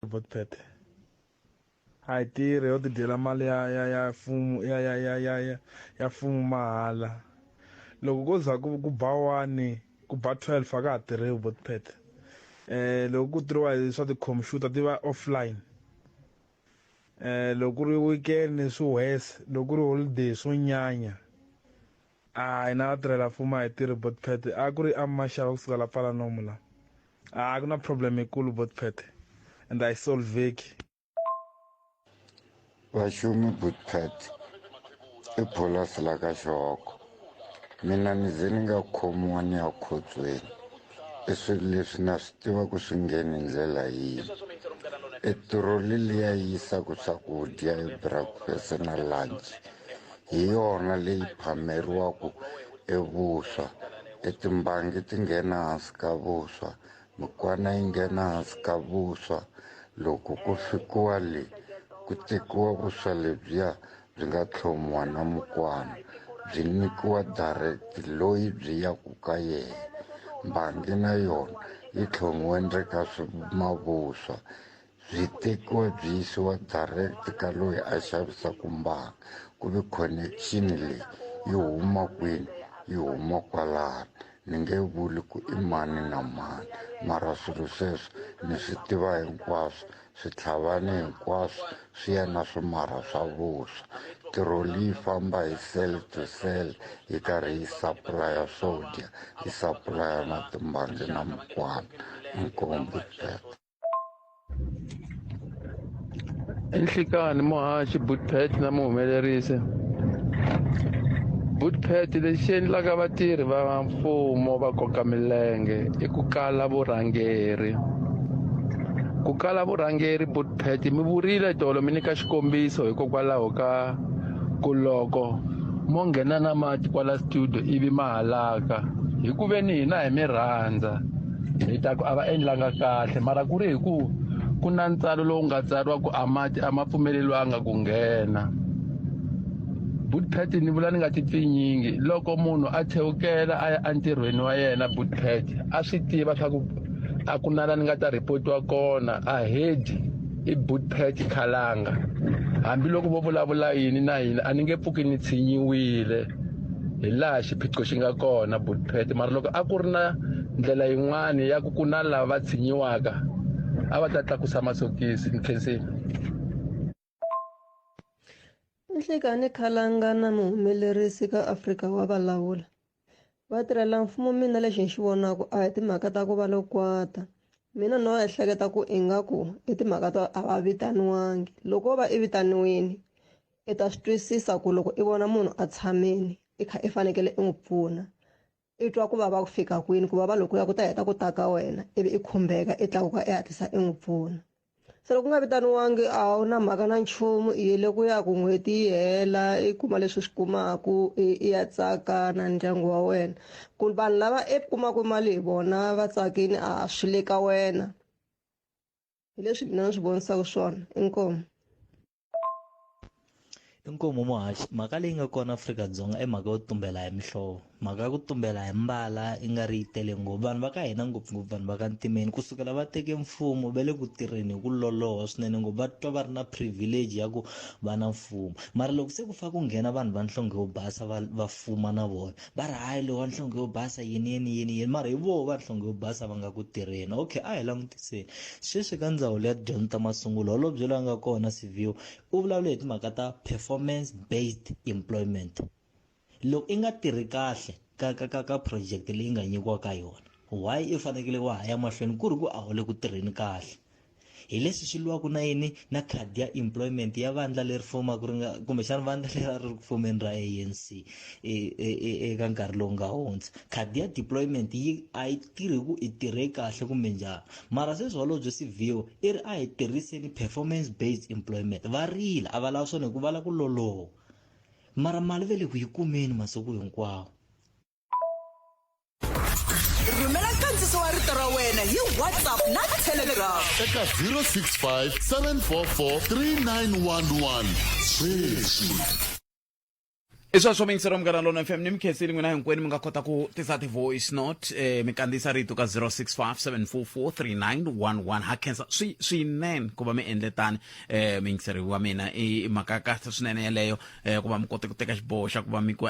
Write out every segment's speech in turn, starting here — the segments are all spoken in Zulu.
Botpet a yi tirhi yo ti dyela mali ya mfumo ya mfumo mahala loko ko za ku ba 1 ku ba 12 a ka ha tirhi Botpet loko ku tirhiwa hi swa tikhompyuta ti va offline loko ku ri weekend swi wes loko ku ri holiday swo nyanya a hina vatirhela mfumo a hi tirhi Botpet a ku ri amaxava kusuka la pfala nomu la a ku na problem yikulu Botpet and a yi solveki Vaxumi Botpet i pholasi la ka xihoko mina ni ze ni nga khomiwa ni ya khotsweni i swilo leswi na swi tiva ku swi ngheni hi ndlela yihi i tiroli liya yisaka swakudya hi breakfast na lunch hi yona leyi phameriwaka evuswa timbangi ti nghena hansi ka vuswa mikwana yi nghena hansi ka vuswa loko ku fikiwa le ku tekiwa vuswa lebyiya byi nga tlhomiwa na mukwana byi nyikiwa direct loyi byi yaku ka yena mbangi na yona yi tlhomiwe ndzeni ka mavuswa byi tekiwa byi yisiwa direct ka loyi a xavisaka mbangi ku vi connection leyi yi huma kwini yi huma kwalano ni nge vuli ku i mani na mani mara swilo sweswo ni swi tiva hinkwaswo switlhavani hinkwaswo swi ya na swimara swa vuswa tiroli yi famba hi cell to cell yi karhi yi supply swo dya yi supply na timbangi na mukwana inkombo Botpet Nhlikani muhaxi Botpet na muhumelerisi Botpet lexi endlaka vatirhi va mfumo va koka milenge i ku kala vurhangeri Botpet mi vurile tolo mi nyika xikombiso hikokwalaho ka ku loko mo nghena na mati kwala studio ivi ma halaka hi ku veni hina hi mi rhandza hi ta ku a va endlanga kahle mara ku ri hi ku na ntsalo lowu nga tsariwa ku a mati a ma pfumeleliwanga ku nghena Botpet ni vula ni nga ti pfinyingi loko munhu a chewukela a ya entirhweni wa yena Botpet a swi tiva swa ku a ku na la ni nga ta ripotiwa kona a hedi i Botpet khalanga hambiloko vo vulavula yini na hina a ni nge pfuki ni tshinyiwile hi laha xiphiqo xi nga kona Botpet mara loko a ku ri na ndlela yin'wani ya ku na lava va tshinyiwaka a va ta tlakusa masokisi ni khensini Nhlikani Khalanga na muhumelerisi ka Afrika wa Vulavula vatirhela mfumo mina lexi ni xi vonaka a hi timhaka ta ku va lokwata mina no ehleketa ku ingaku i timhaka to a va vitaniwangi loko va i vitaniwini i ta swi twisisa ku loko i vona munhu a tshameni i kha i fanekele i n'wi pfuna i twa ku vava ku fika kwini ku vava loko ya ku ta heta ku ta ka wena ivi i khumbeka i tlakuka i hatlisa i n'wi pfuna se loko ku nga vitaniwangi a wu na mhaka na nchumu i yele ku ya ku n'hweti yi hela i kuma leswi swi kumaku i ya tsaka na ndyangu wa wena ku vanhu lava i kumaku mali hi vona va tsakini a swi le ka wena hi leswi mina ni swi vonisaka swona inkomo inkomu muhaxi mhaka leyi nga kona Afrika-Dzonga i mhaka yo tumbela hi mihlovo mhaka ya ku tumbela hi mbala i nga ri yi tele ngopfu vanhu va ka hina ngopfungopfu vanhu va ka ntimeni kusukela va teke mfumo va le ku tirheni hi ku loloha swinene ngopfu va twa va ri na privilege ya ku va na mfumo mara loko se ku fa ku nghena vanhu va nhlonge yo basa va fuma na vona va ri hayi lowu wa nhlonge yo basa yini mara hi voho va nhlonge yo basa va nga ku tirheni okay a hi langutiseni sweswi ka ndzawulo ya tidyondzo ta masungulo holobye loyi a nga kona Siviwe u vulavule hi timhaka ta performance based employment loko i nga tirhi kahle ka project leyi nga nyikiwa ka yona why i fanekele wa haya mahlweni ku ri ku a hole ku tirheni kahle hi leswi swi lwaka na yini na khadi ya employment ya vandla leri fomaka kumbexana vandla leri a ri ku fomeni ra ANC eka nkarhi lowu nga hundza khadi ya deployment a yi tirhi ku i tirhe kahle kumbe njhani mara sweswi holobye Siviwe i ri a hi tirhiseni performance based employment va rila a va lava swona hi ku va la ku loloha mara mali ve le ku yi kumeni masiku hinkwawo rhumela nkandziso wa rito ra wena hi WhatsApp na Telegram eka 065 744 3911 sweswi I swa mingisero Munghana Lonene FM ni mikhensini n'wina hinkwenu mi nga kota ku tisa ti-voice note mi kandziyisa rito ka 0657443911 ha khensa swinene ku va mi endle tani mingiseri wa mina i mhaka ya kahle swinene yeleyo ku va mi kote ku teka xiboho xa ku va mi ku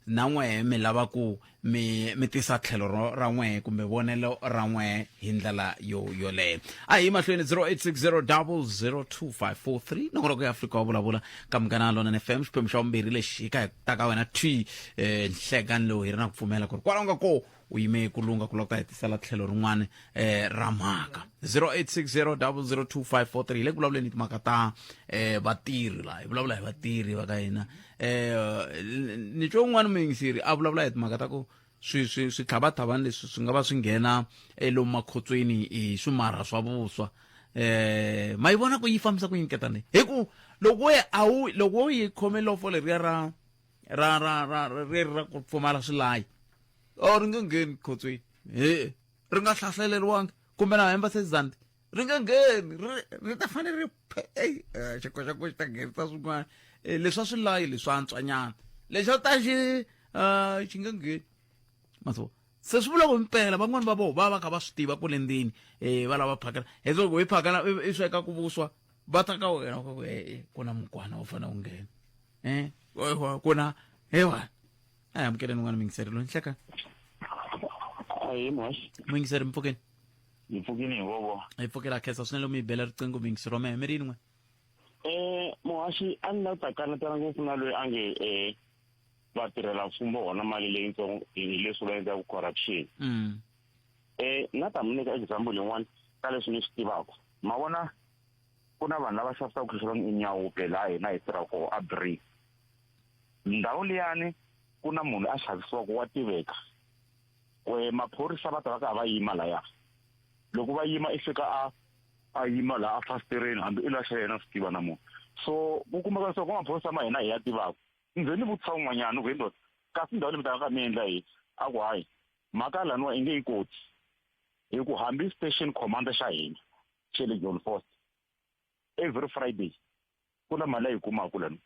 na n'wehe mi lava ku mi tisa tlhelo ra n'wehe kumbe vonelo ra n'wehe hi ndlela yoleyo a hi mahlweni 0860002543 nongoloko ya Afrika wa vulavula ka Munghana Lonene FM xiphemu xa vumbirhi lexi ka ta ka wena nhlekani lowu hi ri na ku pfumela ku ri kwalaho nga ko u yime ku lunga ku loko ta hetisela tlhelo rin'wana ra mhaka 0860002543 le ku vulavuleni timhaka ta vatirhi laha hi vulavula hi vatirhi va ka hina ni twa un'wana muyingiseri a vulavula hi timhaka ta ku switlhavathavani leswi swi nga va swi nghena lomu makhotsweni hi swimarha swa vuswa ma yi vona ku yi fambisa ku nyiketani hi ku loko wo yi khome lofo leriya ra ku pfumala swilayi ri nga ngheni khotsweni ri nga hlaseriwanga kumbe na embassy zandi ri nga ngheni ri ta fanele xikoxako xi ta nghenisa swin'wana leswa swilayi leswi antswanyana lexi a ta xi nga ngheni maso se swi vula ku impela van'wani va voho va kha va swi tiva ku le ndzeni va lava phakela leswaku hi phakela i sweka ku vuswa va ta ka wena ku na mukwana wo fanele u nghena ku na hewa amukeleni n'wana mingiseri lo nhleka mingiseri mpfukeni mpfukeni hivovo hi pfukela khensa swinene mi bela riqingho mingiseri wa mehe mi rini n'we muhaxi a ni la ta kanetela ngopfu na loyi a nge vatirhela mfumo wona mali leyitsongo hi leswi va endlaku corruption na ta mi nyika example yin'wana ka leswi ni swi tivaka ma vona ku na vanhu lava xavisaka ku xava inyawupe laha hina hi tirhako a break ndhawu liyani ku na munhu a xavisiwaka wa tiveka maphorisa va ta va ka va yima laya loko va yima i fika a yima laha a fasitireni hambi i laxa yena swi tiva na munhu so ku kumeka leswaku maphorisa ma hina hi ya tivaka ndzi ni vutisa un'wanyana ku hi ndoda kasi ndhawu leyi mi taka ka mi endla yini a ku hayi mhaka laniwa i nge yi koti hi ku hambi station commander xa hina xe le John Foster every Friday ku na mali yi kumaka lani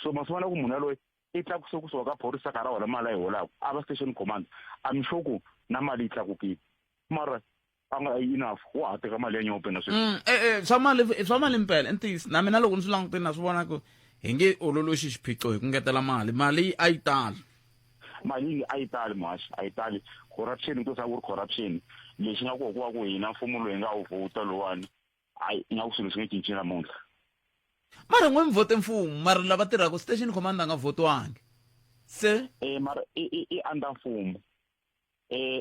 so masivona ku munhu yaloyi i tlakuse kusuka ka phorisa ka ra wona mali yi holaka a va station commander I'm sure ku na mali yi tlakukile mara a nga enough wa ha teka mali ya nyope na swa mali mpela i ntiyiso na mina loko ni swi langutini na swi vona ku hi nge ololoxi xiphiqo hi ku ngetela mali a yi tala mali a yi tali muhaxi a yi tali corruption to sa ku ri corruption lexi nga ku ku hina mfumo loyi nga wu vota lowani i nga ku swilo swi nge cinci namuntlha mara n'we mi vote mfumo mara lava tirhaka station commander nga votiwangi se mara i under mfumo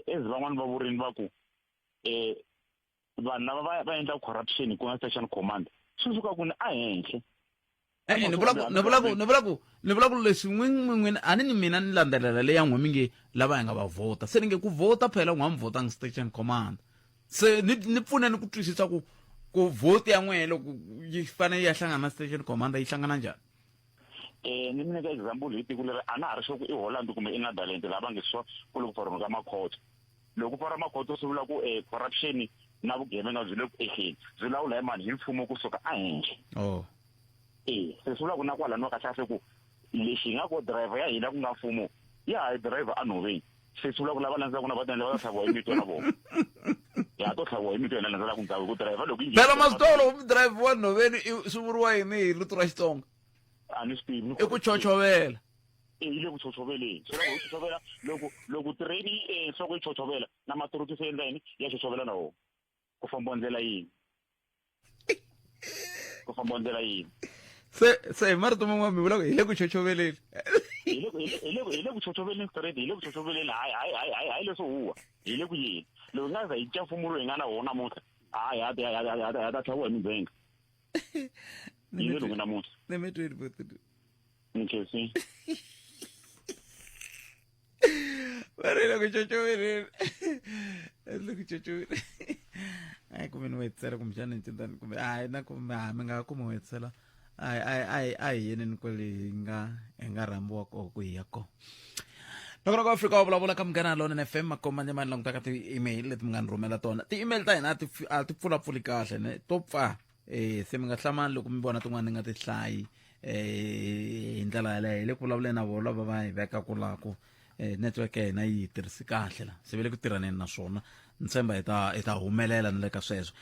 as van'wani va vurini va ku vanhu lava va endla corruption ku na station commander swi suka ku ni a henhla ni vula ku leswi n'wini a ni mina ni landzelela leya n'we mi nge lava hi nga va vota se ni nge ku vota phela n'we mi votangi station commander se ni pfuneni ku twisisa ku vote ya n'wehe loko yi fanele ya hlangana na station commander yi hlangana njhani ni mi nyika example hi tiko leri a na ha ri swa ku i Holland kumbe i Netherlands lava nge swa ku loko fora ka makhoto loko fora makhoto swi vula ku corruption na vugevenga byi le ku ehleni byi lawula hi mani hi mfumo kusuka a henhla se swi vula ku na kwalani wa kahle ku lexi nga ku driver ya hina ku nga mfumo ya hi driver a nhoveni se swi vula ku lava landzaka na vatendle va ta tlhaviwa hi mito na vona ya to tlhaviwa hi mito yena landzela ku ndzhaku ku driver loko yi phela masitolo driver wa nhoveni swi vuriwa yini hi rito ra Xitsonga a ni swi tivi i ku chochovela yi le ku chochoveleni swi loko yi chochovela loko tireni swa ku yi chochovela na maturuki se endla yini ya chochovela na wona ku famba ndlela yini se hi marito man'wana mi vula ku hi le ku chochoveleni hi le ku chochoveleni straight hi le ku chochoveleni hayi leswo huwa hi le ku yini loko nga za hi ca mfumo loyi hi nga na wona namuntlha hayi ha ta tlhaviwa hi mizenga yi le lungu namuntlha ni mi twini botudu nkhensi va ri le ku chochoveleni le ku chochoveleni hayi kumbe ni wetsela kumbexana ni cintani kumbe hayi na kumbe mi nga kumi wetsela a hi yeneni kwale hi nga rambiwa koho ku hi ya koho loko ka Afrika wa vulavula ka Munghana Lonene FM makomanye mani languta ka ti-email leti mi nga ni rhumela tona ti-email ta hina a ti pfulapfuli kahle ne to pfa se mi nga hlamani loko mi vona tin'wana ni nga ti hlayi hi ndlela yaleyo le ku vulavuleni na vona lava va hi veka kulako network ya hina yi tirhisi kahle la se vele ku tirhaneni na swona ni tshemba hi ta humelela na le ka sweswo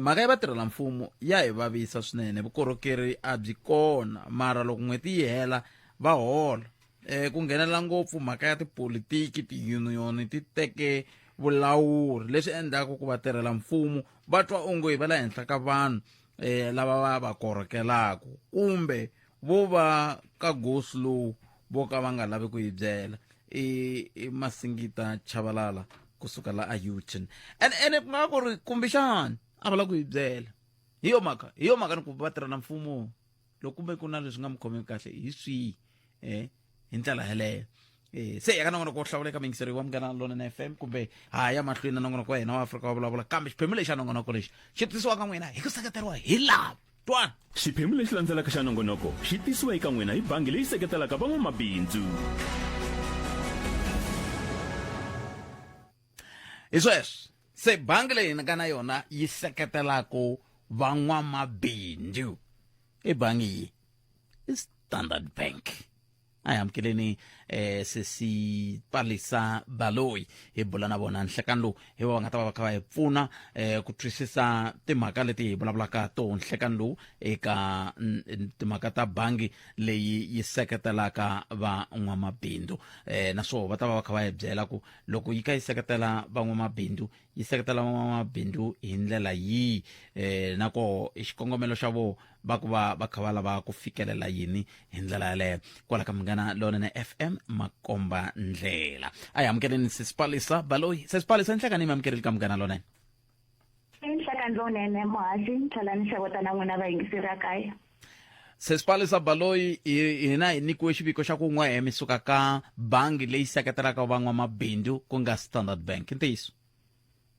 mhaka ya vatirhela mfumo ya hi vavisa swinene vukorhokeri a byi kona mara loko n'hweti yi hela va hola ku nghenelela ngopfu mhaka ya tipolitiki tiyuniyoni ti teke vulawuri leswi endlaka ku vatirhela mfumo va twa onge va la henhla ka vanhu lava va korhokelaka kumbe vo va ka go slow vo ka va nga lavi ku hi byela i Masingita Chabalala kusuka la Ayutin ene ku nga ku ri kumbexani a va la ku hi byela hi yo mhaka ni ku vatirhela mfumo loko kumbe ku na leswi nga mi khomi kahle hi swihi hi ndlela yaleyo se ya ka nongonoko wo hlawuleka mingiseri wa Munghana Lonene FM kumbe haya mahlweni na nongonoko wa hina wa Afrika wa vulavula kambe xiphemu lexi xa nongonoko lexi xi tisiwa ka n'wina hi ku seketeriwa hi lava twana xiphemu lexi landzelaka xa nongonoko xi tisiwa eka n'wina hi bangi leyi seketelaka van'wamabindzu hi sweswo se bangi leyi nga na yona yi seketelaka van'wamabindzu i bangi yi i Standard Bank a hi amukeleni Sesipalesa Baloyi hi bula na vona nhlekani lowu hi va nga ta va kha va hi pfuna ku twisisa timhaka leti hi vulavulaka to nhlekani lowu eka timhaka ta bangi leyi yi seketelaka van'wamabindzu naswona va ta va kha va hi byela ku loko yi kha yi seketela van'wamabindzu yi seketela van'wamabindzu hi ndlela yihi nako xikongomelo xa vo va ku va kha va lava ku fikelela yini hi ndlela yaleyo kwala ka Munghana Lonene FM Makomba ndlela a hi amukeleni Sesipalesa Baloyi Sesipalesa nhlekani mi amukeleli ka Munghana Lonene nhlekani Lonene muhaxi thalani xeweta na n'wina vayingiseri kaya Sesipalesa Baloyi hina hi nikiwe xiviko xa ku n'we mi suka ka bangi leyi seketelaka van'wamabindzu ku nga Standard Bank ntiyiso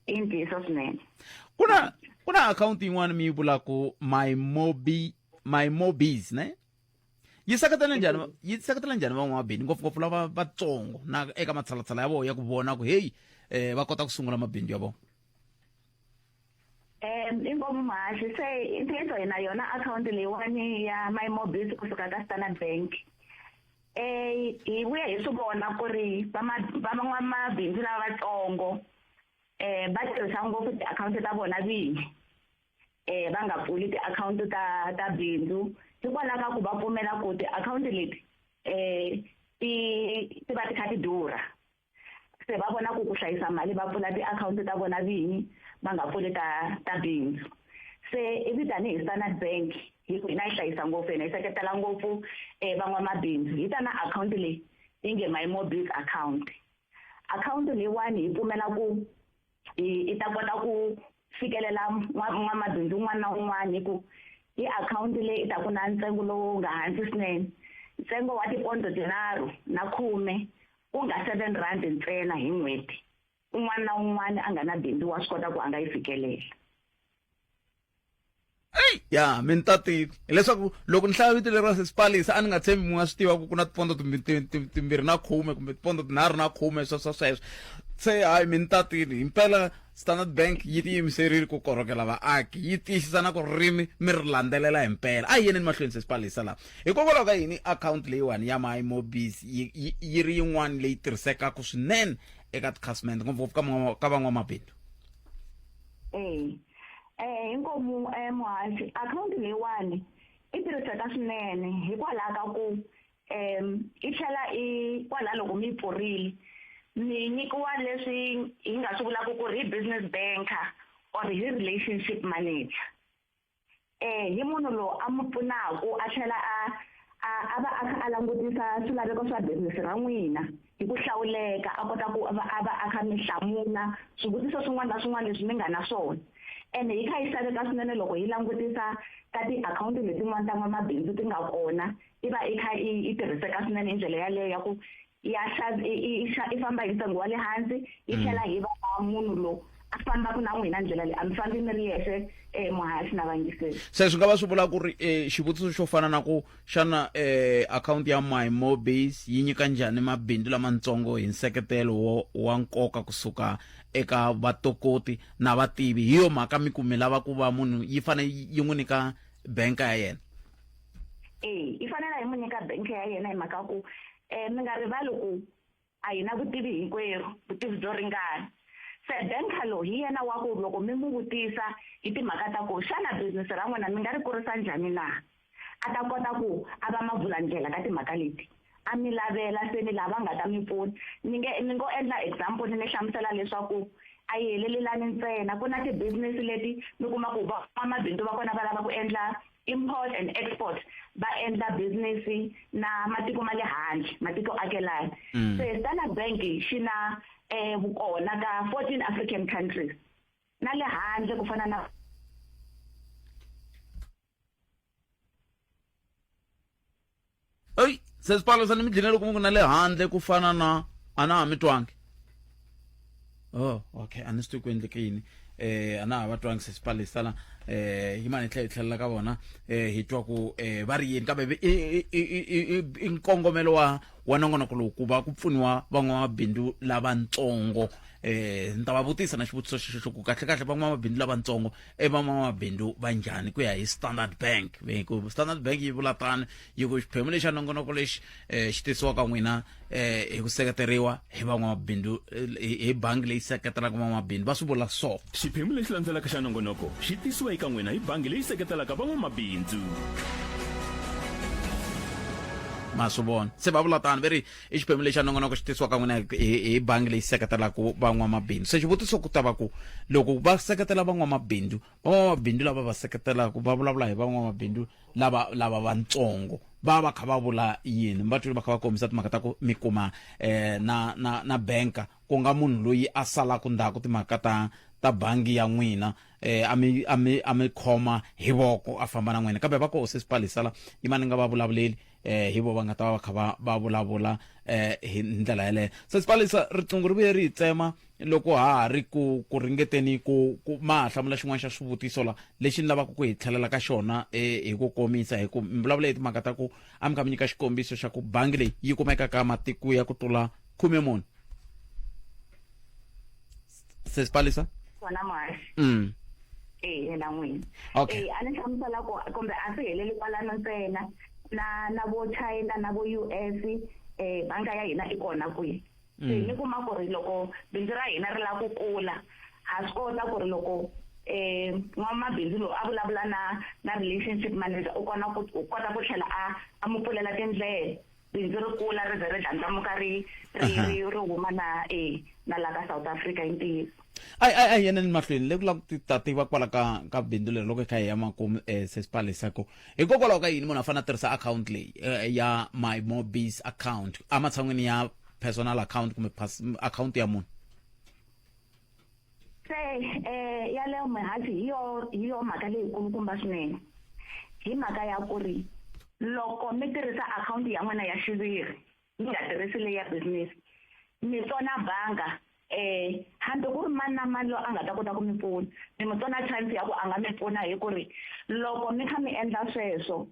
i ntiyiso swinene kuna akhawunti yin'wana mi yi vulaku My Mobies ne yi seketela njhani van'wamabindzu ngopfungopfu lava vatsongo na eka matshalatshala ya vona ya ku vona ku heyi va kota ku sungula mabindzu ya vona inkomo muhaxi se ntiyiso hina yona akhawunti leyiwani ya My Mobies kusuka ka Standard Bank hi vuya hi swi vona ku ri van'wamabindzu lava vatsongo va tirhisa ngopfu tiakhawunti ta vona vinyi va nga pfuli tiakhawunti ta bindzu hikwalaho ka ku va pfumela ku tiakhawunti leti ti va ti kha ti durha se va vona ku hlayisa mali va pfula tiakhawunti ta vona vinyi va nga pfuli ta bindzu se ivi tanihi Standard Bank hi ku hina yi hlayisa ngopfu hina yi seketela ngopfu van'wamabindzu hi ta na akhawunti leyi yi nge My Mobies akhawunti leyiwani hi pfumela ku i ta kota ku fikelela n'wamabindzu un'wana na un'wana hi ku hi akhawunti leyi i ta ku na ntsengo lowu nga hansi swinene ntsengo wa tipondo tinharhu na 10 ku nga 7 rand ntsena hi n'hweti un'wana na un'wana a nga na bindzu wa swi kota ku a nga yi fikelela ya mi ni tatile hileswaku loko ni hlaya vito leri ra Sesipalesa a ni nga tshembi mi nga swi tiva ku na tipondo timbirhi na 10 kumbe tipondo tinharhu na 10 sweswo se hayi mi ni tatile himpela Standard Bank yi tiyimiserile ku korhokela vaaki yi tiyisisa na ku ririmi mi ri landzelela himpela a hi yeneni mahlweni Sesipalesa laha hikokwalaho ka yini akhawunti leyiwani ya My Mobies yi ri yin'wana leyi tirhisekaka swinene eka tikhasimende ngopfungopfu ka van'wamabindzu inkomu muhaxi akhawunti leyiwani i tirhiseka swinene hikwalaho ka ku i tlhela kwalaho loko mi yi pfurile mi nyikiwa leswi hi nga swi vulaka ku ri hi business banker or hi relationship manager hi munhu loyi a mi pfunaka a tlhela a va a kha a langutisa swilaveko swa business ra n'wina hi ku hlawuleka a kota ku a va a kha mi hlamula swivutiso swin'wana na swin'wana leswi mi nga na swona ene hi kha yi saveka swinene loko hi langutisa ka tiakhawunti letin'wana ta n'wamabindzu ti nga kona i va i kha i tirhiseka swinene hi ndlela yaleyo ya ku i famba hi ntsengo wa le hansi yi tlhela hi va munhu lowu a fambaka na n'wina ndlela leyi a mi fambi mi ri yexe muhaxi na vangiseri se swi nga va swi vula ku ri xivutiso xo fana na ku xana akhawunti ya My Mobies yi nyika njhani mabindzu lamatsongo hi nseketelo wa nkoka kusuka eka vatokoti na vativi hi yo mhaka mi lava ku va munhu yi fane yi n'wi nyika bank ya yena i fanele hi n'wi nyika bank ya yena hi mhaka ku mi nga rivali ku a hi na vutivi hinkwerhu vutivi byo ringana se banka lo hi yena wa ku loko mi n'wi vutisa hi timhaka ta ku xana business ra n'wina mi nga ri kurisa njhani na a ta kota ku a va mavulandlela ka timhaka leti a mi lavela se ni lava nga ta mi pfuna ni ngo endla example ni hlamusela leswaku a yi helelelani ntsena ku na ti-business leti mi kuma ku vamabindzu va kona va lava ku endla import and export ba endla business na matiko ma le handle matiko akelani se Standard Bank xi na vukona ka 14 African countries na le handle ku fana na Oi, sesipalisa ni midlina loko mungu na le handle ku fana na ana mitwangi. Oh, okay, a ni swi ku endleke yini. Ana va twangi sesipalisa la hi mani tlhela ka vona hi twa ku va ri yini kambe i nkongomelo wa nongonoko lowu ku va ku pfuniwa van'wamabindzu lavatsongo ni ta va vutisa na xivutiso xo ku kahle van'wamabindzu lavatsongo van'wamabindzu va njhani ku ya hi Standard Bank ku Standard Bank yi vula tani yi ku xiphemu lexi xa nongonoko lexi xi tisiwaka n'wina hi ku seketeriwa hi van'wamabindzu hi bangi leyi seketelaka van'wamabindzu va swi vula so xiphemu lexi landzelaka xa nongonoko xi tisiwa eka n'wina hi bangi leyi seketelaka van'wamabindzu masuvona se va vula tani veri i xiphemu lexi xa nongonoko xi tisiwaka n'wina hi bangi leyi seketelaka van'wamabindzu se xivutiso ku ta va ku loko va seketela van'wamabindzu lava va seketelaka va vulavula hi van'wamabindzu lava vantsongo va kha va vula yini va twi va kha va kombisa timhaka ta ku mi kuma na banka ku nga munhu loyi a salaka ndzhaku timhaka ta bangi ya n'wina a mi khoma hi voko a famba na n'wina kambe va ko sesipalisa la yi mani nga va vulavuleli hi vo va nga ta va kha va vulavula hi ndlela yaleyo sesipalisa riqingho ri vuye ri hi tsema loko ha ri ku ringeteni ku ma hlamula xin'wana xa swivutiso la lexi ni lavaka ku hi tlhelela ka xona hi ku komisa hi ku mi vulavula hi timhaka ta ku a mi kha mi nyika xikombiso xa ku bangi leyi yi kumeka ka matiko ya ku tlula 14 sesipalisa kona Mashi na n'wina a ni hlamusela ku kumbe a swi heleli kwalano ntsena na vo China na vo US banka ya hina i kona kwihi se ni kuma ku ri loko bindzu ra hina ri lava ku kula ha swi kota ku ri loko n'wamabindzu lowu a vulavula na relationship manager u kota ku tlhela a mu pfulela tindlela bindzu ri kula ri ze ri dandzamuka ri huma na la ka South Africa hi ntiyiso ai yena ni mahlweni le ku la ku tiva kwala ka bindzu leri loko hi kha hi ya makumu sesipalisa ko hikokwalaho ka yini munhu a fanele a tirhisa account leyi ya my mobis account ematshan'wini ya personal account kumbe account ya munhu se yaleyo mihathi hi yo mhaka leyi kulukumba swinene hi mhaka ya ku ri loko mi tirhisa account ya n'wina ya xiviri mi nga tirhisi leyi ya business mi tsona banga hambi ku ri mani na mani loyi a nga ta kota ku mi pfuna mi mi tsona chance ya ku a nga mi pfuna hi ku ri loko mi kha mi endla sweswo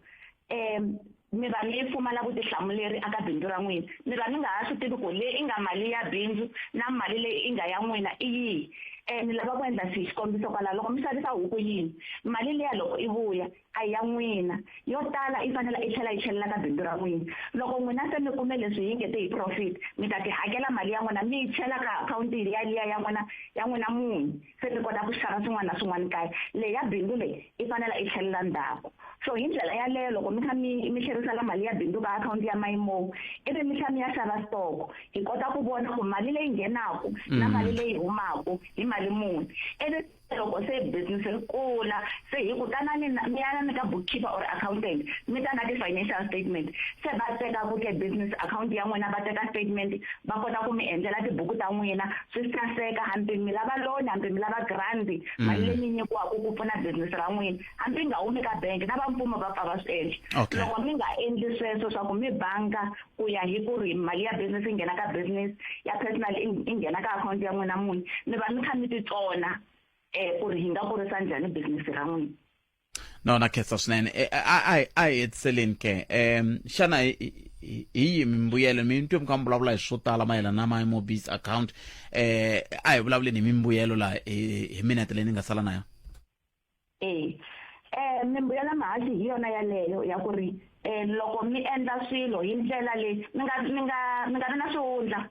mi va mi pfumala vutihlamuleri aka bindzu ra n'wina mi va mi nga ha swi tivi ku leyi i nga mali ya bindzu na mali leyi i nga ya n'wina i yihi ni lava ku endla xikombiso kwalaho loko mi xavisa huku yini mali liya loko i vuya a ya n'wina yo tala i fanele i tlhela yi tlhelela ka bindzu ra n'wina loko n'wina se mi kume leswi hi ngete hi profit mi ta ti hakela mali ya n'wina mi yi chela ka akhawunti ya liya ya n'wina munhu se mi kota ku xava swin'wana na swin'wana kaya leyi ya bindzu leyi i fanele i tlhelela ndzhaku so hi ndlela yaleyo loko mi kha mi tlherisela mali ya bindzu ka akhawunti ya mayimo ivi mi tlha mi ya xava stock hi kota ku vona ku mali leyi nghenaku na mali leyi humaku hi mali muni ivi loko se business ri kula se hi ku tanani mi ya na ka bookkeeper or accountant mi ta na ti-financial statement se va teka ku ke business account ya n'wina va teka statement va kota ku mi endlela tibuku ta n'wina swi saseka hambi mi lava loan hambi mi lava grant mali leyi mi nyikiwaka ku pfuna business ra n'wina hambi nga humi ka bank na vamfumo va pfa va swi endla loko mi nga endli sweswo swa ku mi banga ku ya hi ku ri mali ya business yi nghena ka business ya personal i nghena ka account ya n'wina munhu mi va mi kha mi titsona ku ri hi nga kurisa njhani business ra n'wina no na khetsa swinene a hi hetiseleni ke xana hi mimbuyelo mi twe mi kha mi vulavula hi swo tala mayelana na my mobis account a hi vulavuleni hi mimbuyelo laha hi minete leyi ni nga sala na yona mimbuyelo mahaxi hi yona yaleyo ya ku ri loko mi endla swilo hi ndlela leyi mi nga vi na swihundla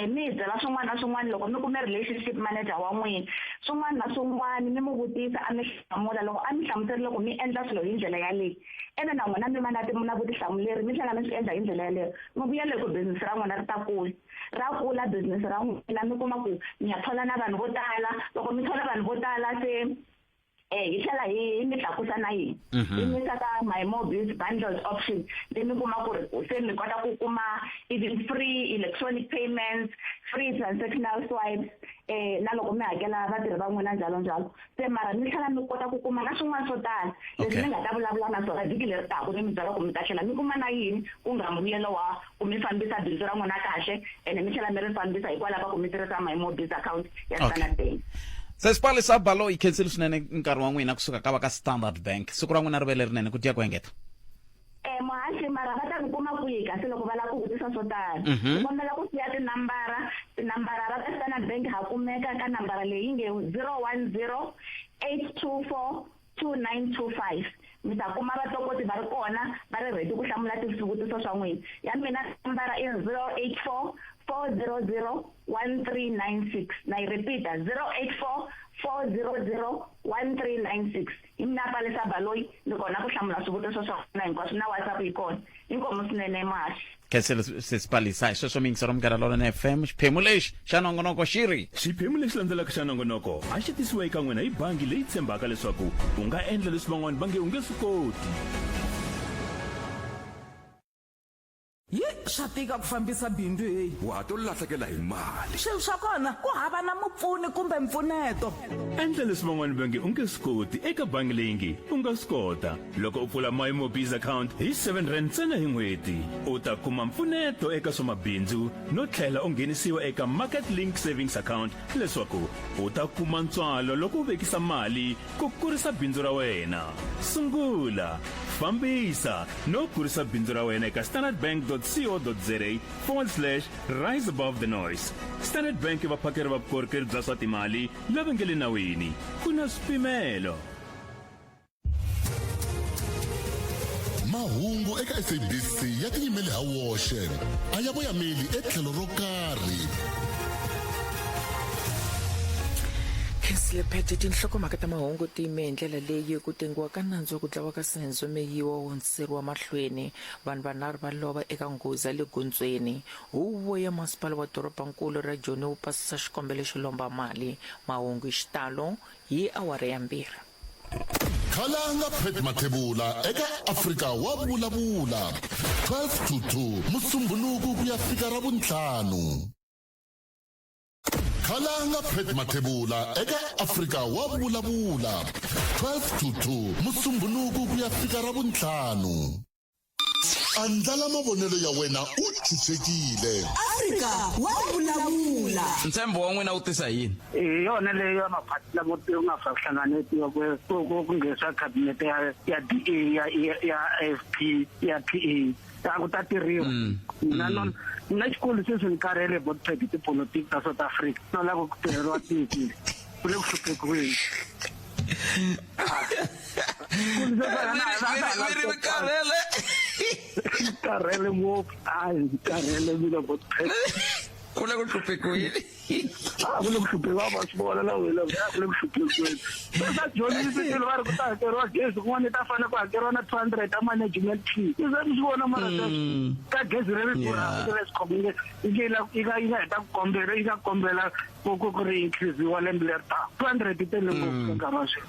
mi byela swin'wana na swin'wana loko mi kume relationship manager wa n'wina swin'wana na swin'wana mi mu vutisa a mi hlamula loko a mi hlamuseri loko mi endla swilo hi ndlela yaleyi ene na n'wina mi va na vutihlamuleri mi tlhela mi swi endla hi ndlela yaleyo mi vuyela hi ku business ra n'wina ri ta kula business ra n'wina mi kuma ku mi ya thola na vanhu vo tala loko mi thola vanhu vo tala se hi tlhela hi mi tlakusa na yini hi misa ka my mobile bundles option leyi mi kuma ku ri se mi kota ku kuma even free electronic payments free transactional swipes na loko mi hakela vatirhi va n'wina njalo se mara mi tlhela mi kota ku kuma na swin'wana swo tala leswi mi nga ta vulavula na swona vhiki leri taka ni mi byela ku mi ta tlhela mi kuma na yini ku nga mbuyelo wa ku mi fambisa bindzu ra n'wina kahle ene mi tlhela mi ri fambisa hikwalaho ka ku mi tirhisa my mobile account ya Standard Bank. Sesipale sa balo i cancel swinene nkarhi wa n'wina kusuka ka va ka Standard Bank siku ra n'wina ri vele rinene ku tiya ku engeta muhaxi mara va ta ku kuma kwihi kasi loko va lava ku vutisa swo tala kombela ku siya tinambara ra ka Standard Bank ha kumeka ka nambara leyi nge 010-824-2925 mi ta kuma vatokoti va ri kona va ri ready ku hlamula swivutiso swa n'wina ya mina nambara i 084-400-1396 na yi repeat 084-400-1396 hi mina Palesa Baloyi ni kona ku hlamula swivutiso swa n'wina hinkwaswo na WhatsApp yi kona inkomo swinene mahaxi cancel sesipalisa sweswo mi yingisela Munghana Lonene FM xiphemu lexi xa nongonoko xiri xiphemu lexi landzelaka xa nongonoko a xi tisiwa eka n'wina hi bangi leyi tshembaka leswaku u nga endla leswi van'wana va nge u nge swi koti swa tika ku fambisa bindzu heyi wa to lahlekela hi mali swilo swa kona ku hava na mupfuni kumbe mpfuneto endla leswi van'wana va nge u nge swi koti eka bangi leyi nge u nga swi kota loko u pfula my mobile account hi 7 rand ntsena hi n'hweti u ta kuma mpfuneto eka swa mabindzu no tlhela u nghenisiwa eka market link savings account leswaku u ta kuma ntswalo loko u vekisa mali ku kurisa bindzu ra wena sungula fambisa no kurisa bindzu ra wena eka standardbank.co.za/rise above the noise. Standard Bank va phakeri va vukorhokeri bya swa timali lava nge le nawini ku na swipimelo. Mahungu eka SABC ya tiyimele ha woxe a ya voyameli etlhelo ro karhi Slephethe tinhlokomhaka ta mahungu tiyime hi ndlela leyi ku tengiwa ka nandzu wa ku dlawa ka Senzo Meyiwa wo hundziseriwa mahlweni vanhu vanharhu va lova eka nghozi le gondzweni huvo ya masipala wa dorobankulu ra Joni wu pasisa xikombelo xo lomba mali mahungu hi xitalo hi awara ya 2 Khalanga Phet Mathebula eka Afrika wa vulavula 12 to 2 Musumbhunuku ku ya fika ra vuntlhanu Khalanga Phet Mathebula eka Afrika wa vulavula 12 to 2 Musumbhunuku ku ya fika ra vuntlhanu andlala mavonelo ya wena u chuchekile Afrika wa vulavula ntshembo wa n'wina u tisa yini yona leyo maphathi lamo ti nga hlanganetiwa ku ngesa cabinet ya DA ya AFP ya PA ku ta tirhiwa na xikolo se swi nkarhele bot politics ta South Africa no lava ku tirheriwa tiki ku le ku hluphekiweni karele ngopfu karele mina bot ku le ku hluphekiweni ku le ku hluphekiwa va swi vona na wena ku le ku hluphekiweni sa dyondzisi va ri ku ta hakeriwa gezi kun'wana ta fanele ku hakeriwa na 200 ta management fee iza mi swi vona mara ka gezi ri khomile yi nga heta ku kombela yi nga kombela ku ri increase-iwa lembe leri ta 200 tele ngopfu nkarhi wa sweswi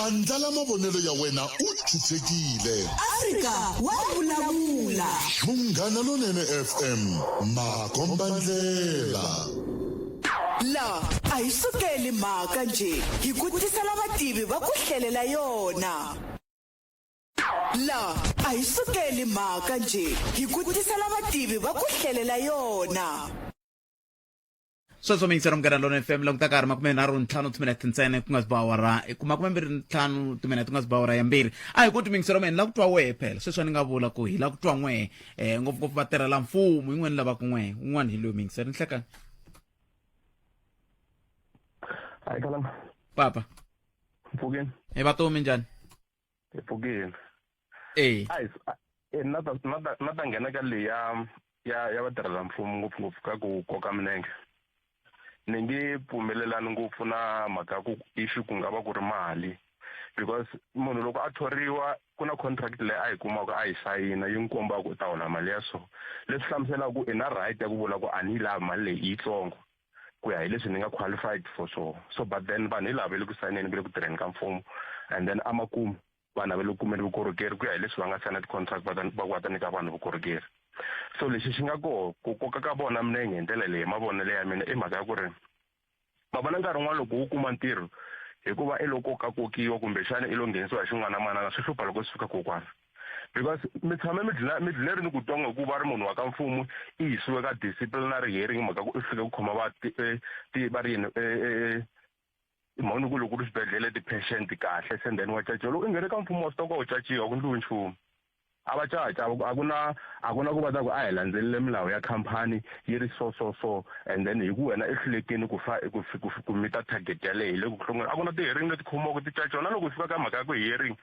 andlala mavonelo ya wena u chuchekile Afrika wa vulavula Munghana Lonene FM makombandlela la a hi sukeli mhaka nje hi ku tisela vativi va ku hlelela yona la a hi sukeli mhaka nje hi ku tisela vativi va ku hlelela yona sweswo mi yingisela Munghana Lonene FM loko ta karhi 35 timinete ntsena ku nga si ba awara ku 25 timinete ku nga si ba awara ya 2 a hi ku ti mi yingisela mina la ku twa wehe phela sweswo ni nga vula ku hi la ku twa n'we ngopfungopfu va tirhela mfumo yin'wana lava ku n'we un'wana hi loyi mi yingisela ni hleka Hayi khalanga papa mpfukeni vatomi njhani Epokeni. Eh. Na ta nghena ka leyi ya vatirhela mfumo ngopfungopfu ka ku koka milenge. Ni nge pfumelelani ngopfu na mhaka ku issue ku nga va ku ri mali. Because munhu loko a thoriwa ku na contract leyi a yi kumaka a yi sayina yi n'wi komba ku ta hola mali ya so. Leswi hlamusela ku i na right ya ku vula ku a ni yi lavi mali leyi yitsongo ku ya hi leswi ni nga qualified for so but then vanhu hi lava va le ku sayineni ku le ku tirheni ka mfumo and then amakumu vanhu va le ku kumeni vukorhokeri ku ya hi leswi va nga sayina ti-contract va ku va ta nyika vanhu vukorhokeri. So lexi xi nga koho ku koka ka vona milenge hi ndlela leyi mavonele ya mina i mhaka ya ku ri ma vona nkarhi wun'wana loko wu kuma ntirho hikuva i loko kokiwa kumbexana i lo nghenisiwa hi xin'wana na manana swi hlupha loko swi fika kokwana. Because mi tshame mi dlileri ni ku twa nga ku va ri munhu wa ka mfumo i yisiwe ka disciplinary hearing mhaka ku i fika ku khoma va ri yini mhani ku loko ri xibedhlele ti-patient kahle se then wa caciwa loko i nghene ka mfumo wa swi ta ku wa caciwa ku ndliwi nchumu. A va caca a ku na ku va ta ku a hi landzelele milawu ya khampani yi ri so and then hi ku wena i hlulekeni ku mita target yaleyo hi le ku hlongeni a ku na ti-hearing leti khomiwaka ti caciwa na loko hi fika ka mhaka ya ku hearing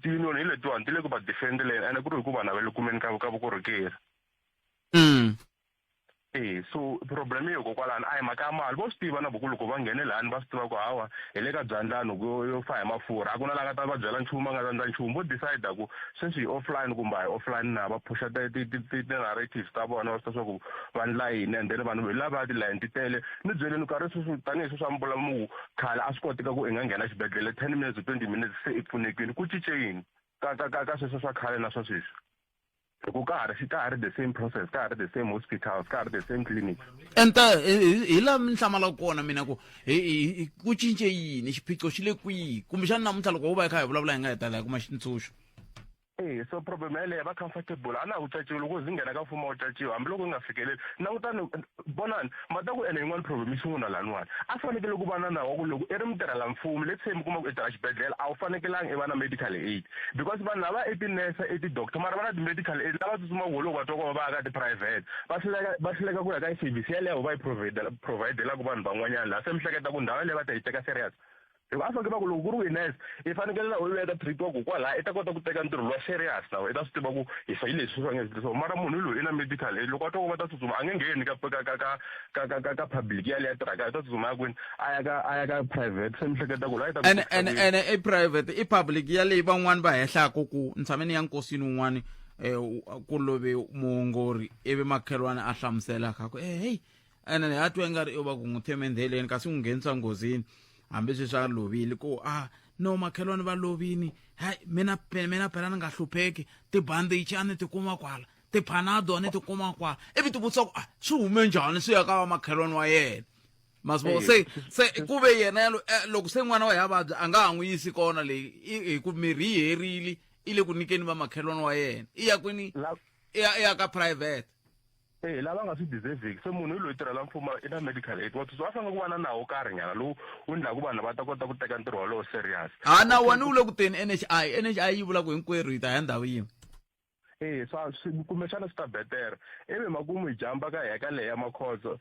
ti-union hi letiwani ti le ku va defendeleni ene ku ri hi ku vanhu va le kumeni ka vukorhokeri. So problem yo kokwalani a hi mhaka ya mali vo swi tiva na loko va nghene lani va swi tiva ku hawa hi le ka byandlani yo fa hi mafurha a ku na la nga ta va byela nchumu a nga ta endla nchumu vo decide ku sweswi hi offline kumbe hi offline na va phusha ti-narratives ta vona va swi ta swa ku va ndla yini and then vanhu lava tilayini ti tele ni byeleni nkarhi sweswi tanihi sweswi a mi vula mu khale a swi koteka ku i nga nghena xibedhlele 10 minutes 20 minutes se i pfunekini ku cince yini ka sweswo swa khale na swa sweswi. Ku ka ha ri the same process ka ha ri the same hospitals ka ha ri the same clinics. Enta hi la mi hlamala kona mina ku ku cince yini xiphiqo xi le kwihi kumbexana namuntlha loko wo va hi kha hi vulavula hi nga hetala hi kuma xitsundzuxo. So problem yaleyo va comfortable a na ha ku caciwa loko zi nghena ka mfumo wa caciwa hambiloko u nga fikeleli langutani vonani ma ta ku ene yin'wana problem yi sungula laniwani a fanekele ku va na nawu wa ku loko i ri mutirhela mfumo let's say mi kuma ku i tirha xibedhlele a wu fanekelanga i va na medical aid because vanhu lava i tinese i ti-doctor mara va na ti-medical aid lava tsutsumaka loko va twa ku va ya ka tiphurayivhete va hluleka ku ya ka service yaleyo va yi providelaka vanhu van'wanyana laha se mi hleketa ku ndhawu yaleyo va ta yi teka serious. Loko a fanekele ku loko ku ri witness i fanekele na u veka treat-wa ku kwalaha i ta kota ku teka ntirho lowa serious nawu i ta swi tiva ku hi fa leswi swa nge so mara munhu loyi i na medical aid loko a twa ku va ta tsutsuma a nge ngheni ka public yaleyo ya tirhaka i ta tsutsuma ya kwini a ya ka private se mi hleketa ku la i ta ene i private i public yaleyi van'wani va hehlaka ku ni tshame ni ya nkosini wun'wani ku love muongori ivi makhelwane a hlamusela kha ku hey ene ni hatwe nga ri i va ku n'wi themendheleni kasi n'wi nghenisa nghozini hambi swi swa lovile ku no makhelwane va lovini hayi mina phela ni nga hlupheki tibandage a ni ti kuma kwala tiphanado a ni ti kuma kwala ivi ti vutisa ku swi hume njhani swi ya ka va makhelwane wa yena masivo se ku ve yena loko se n'wana wa hi ya vabya a nga ha n'wi yisi kona leyi hi ku mirhi yi herile i le ku nyikeni va makhelwane wa yena i ya kwini i ya ka private. Lava nga swi deserveki se munhu loyi tirhela mfumo i na medical aid wa fanele ku va na nawu wo karhi nyana lowu wu endlaku vanhu va ta kota ku teka ntirho walowo serious. Nawu wani wu le ku teni NHI yi vula ku hinkwerhu hi ta ya ndhawu yin'we. Kumbexana swi ta betere ivi makumu hi jamba ka hi ka leyi ya makhoso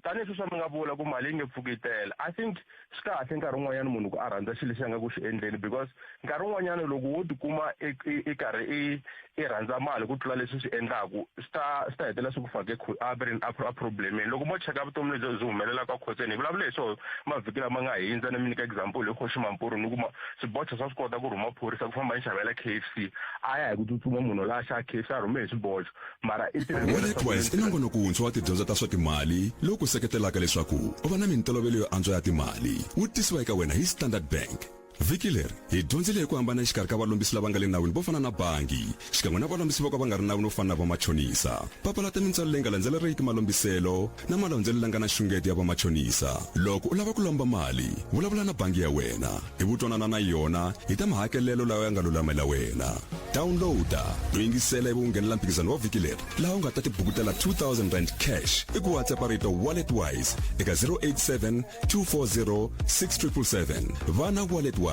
tanihi sweswi mi nga vula ku mali yi nge pfuki yi tele I think swi kahle nkarhi wun'wanyana munhu ku a rhandza xilo lexi a nga ku xi endleni because nkarhi wun'wanyana loko wo tikuma i karhi i rhandza mali ku tlula leswi swi endlaku swi ta hetelela swi ku fake a problemeni loko mo cheka vutomi lebyi byi humelelaka khotseni hi vulavula hi swona mavhiki lama nga hindza ni mi nyika example hi Khoximampuru ni kuma swibocha swa swi kota ku rhuma phorisa ku famba yi xavela KFC a ya hi ku tsutsuma munhu la xa KFC a rhume hi swibocha mara WalletWise i nongonoko wuntshwa wa tidyondzo ta swa timali lowu ku seketelaka leswaku u va na mintolovelo yo antswa ya timali wu tisiwa eka wena hi Standard Bank. Vhiki leri hi dyondzile ku hambana exikarhi ka valombisi lava nga le nawini vo fana na bangi xikan'we na valombisi vo ka va nga ri nawini vo fana na vamachonisa. Papalata mintswalo leyi nga landzeleriki malombiselo na malandzelo langa na xungeto ya vamachonisa. Loko u lava ku lomba mali vulavula na bangi ya wena hi vutwanana na yona hi ta mahakelelo lawa ya nga lulamela wena. Downloada no yingisela ivi u nghenela mphikizano wa vhiki leri laha u nga ta tibukutela 2,000 rand cash i ku WhatsApp rito WalletWise eka 087 240 6777 vana WalletWise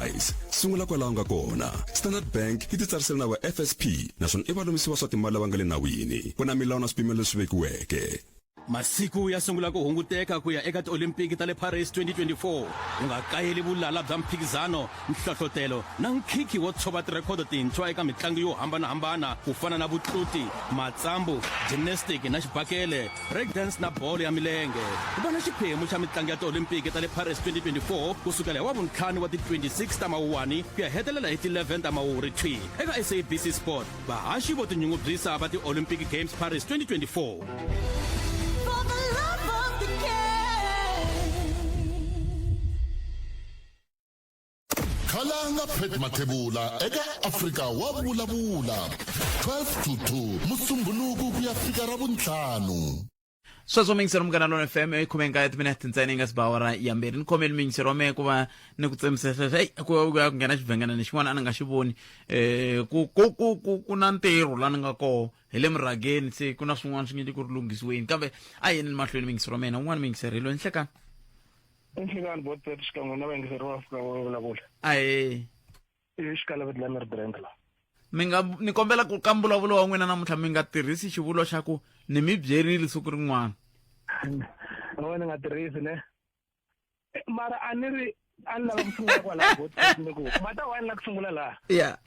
sungula kwalaho nga kona. Standard Bank yi titsarisela na va FSP naswona i valombisi va swa timali lava nga le nawini ku na milawu na swipimelo leswi vekiweke. masiku ya sungula ku hunguteka ku ya eka ti-olimpiki ta le Paris 2024 u nga kayeli vulala bya mphikizano nhlohlotelo na nkhikhi wo tshova tirhekhodo tintshwa eka mitlangu yo hambanahambana ku fana na vutluti matsambu gymnastic na xibakele breakdance na bolo ya milenge vona xiphemu xa mitlangu ya ti-olimpiki ta le Paris 2024 ku sukela hi wavuntlhanu wa ti-26 ta Mawuwani ku ya hetelela hi ti-11 ta Mawuri thwi eka SABC Sport vahaxi vo tinyungubyisa va ti-Olympic Games Paris 2024. Khalanga Pet Mathebula eka Afrika wa vulavula 12 to 2 Musumbhunuku ku ya fika ravuntlhanu. Sweswo mingisero mukana Lona FM ikhumenka ya timinete ntsena yi nga si ba awara ya mbirhi ni khomeli mingisero me ku va ni ku tsemisesa ku nghena xivhengana ni xin'wana a ni nga xi voni ku na ntirho la ni nga koho hi le murhangeni se ku na swin'wana swi nge ku ri lunghisiweni kambe a yini mahlweni mingisero mena un'wana mingisero hi loyi nhlekani Enhlekani bote xikan'we na vayingiseri va Afrika va vulavula. Aye. Xikalaveti la Brand la. Ni kombela ku ka mbulavulo wa n'wina namuntlha mi nga tirhisi xivulwa xa ku ni mi byerile siku rin'wana. Wena nga tirhisi ne. Mara a ni lava ku sungula kwala bote ni ku mata wa ni la ku sungula la. Yeah.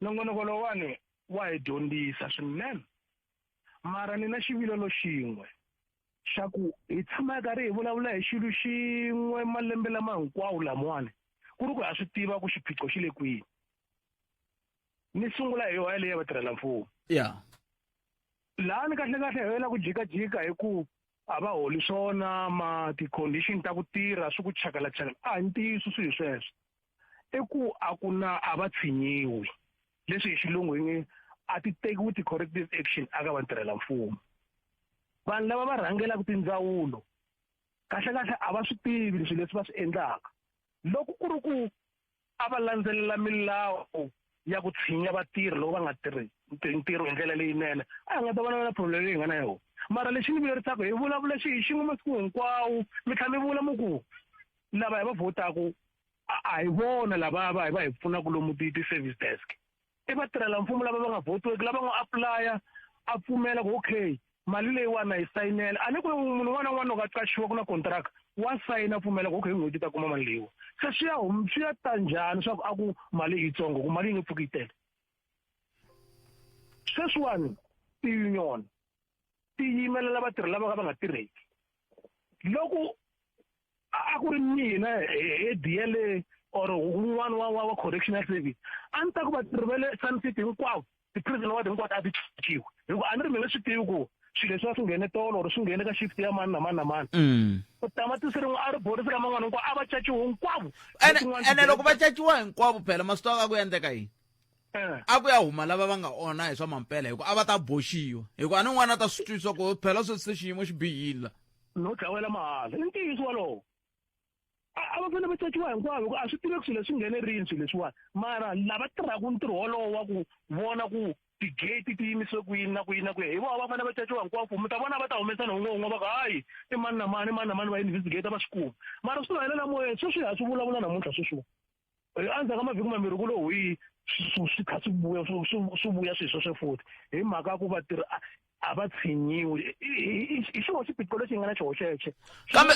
Nongonoko lowani wa hi dyondzisa swinene. Mara ni na xivilelo xin'we. Xa ku hi tshama karhi hi vulavula hi xilo xin'we malembe lama hinkwawo lamawani ku ri ku ha swi tiva ku xiphiqo xi le kwihi ni sungula hi yoha leyi vatirhela mfumo laha ni kahle hi hela ku jikajika hi ku a va holi swona ti-condition ta ku tirha swi ku chakalachakala a hi ntiyiso swilo sweswo i ku a ku na a va tshinyiwi leswi hi xilungu hi nge a ti tekiwi ti-corrective action aka vatirhela mfumo vanhu lava va rhangelaka tindzawulo kahle a va swi tivi leswi va swi endlaka loko ku ri ku a va landzelela milawu ya ku tshinya vatirhi loko va nga tirhi ntirho hi ndlela leyinene a hi nga ta vona na problem leyi hi nga na yona mara lexi ni vuyerisaka hi vulavula xi xin'we masiku hinkwawo mi tlha mi vula mu ku lava hi va votaku a hi vona lava va hi pfunaka lomu ti-service desk i vatirhela mfumo lava va nga votiweki lava nga apply-a a pfumela ku okay mali leyiwana hi sayinela a ni ku munhu un'wana na un'wana loko a qaxiwa ku na contract wa sayina pfumela ku okay n'hweti ta kuma mali leyiwa se swi ya ta njhani swa ku a ku mali yitsongo ku mali yi nge pfuki yi tele sweswiwani ti-union ti yimelela vatirhi lava va nga tirheki loko a ku ri mina he DLA or un'wana wa correctional service a ni ta ku vatirhi va le Sun City hinkwavo ti-prison ward hinkwato a ti cikiwi hikuva a ni ri mi nge swi tivi ku swilo leswi va swi nghene tolo or swi nghene ka shift ya mani na mani na mani ku tamatisi rin'we a ri borisi ka man'wana hinkwavo a va caciwa hinkwavo ene loko va caciwa hinkwavo phela masiku a ku endleka yini a ku ya huma lava va nga onha hi swa mampela hikuva a va ta boxiwa hikuva a ni n'wana a ta swi twisisa ku phela sweswi xiyimo xi bihile no dlawela mahala i ntiyiso walowo a va fanele va caciwa hinkwavo hikuva a swi tiveki swilo leswi nghene rini swilo leswiwani mara lava tirhaka ntirho wolowo wa ku vona ku ti-gate ti yimisiwe ku yini na ku yini na ku hi vona va fanele va caciwa hinkwavo mi ta vona va ta humesa nhungwun'we va ka hayi i mani na mani va investigate va swi kuma mara swi helela moyeni sweswi ha swi vulavula namuntlha sweswiwa endzhaku ka mavhiki mambirhi ku lowu hi swi kha swi vuya swilo sweswo futhi hi mhaka ya ku vatirhi a va tshinyiwi hi xona xiphiqo lexi hi nga na xoho xexe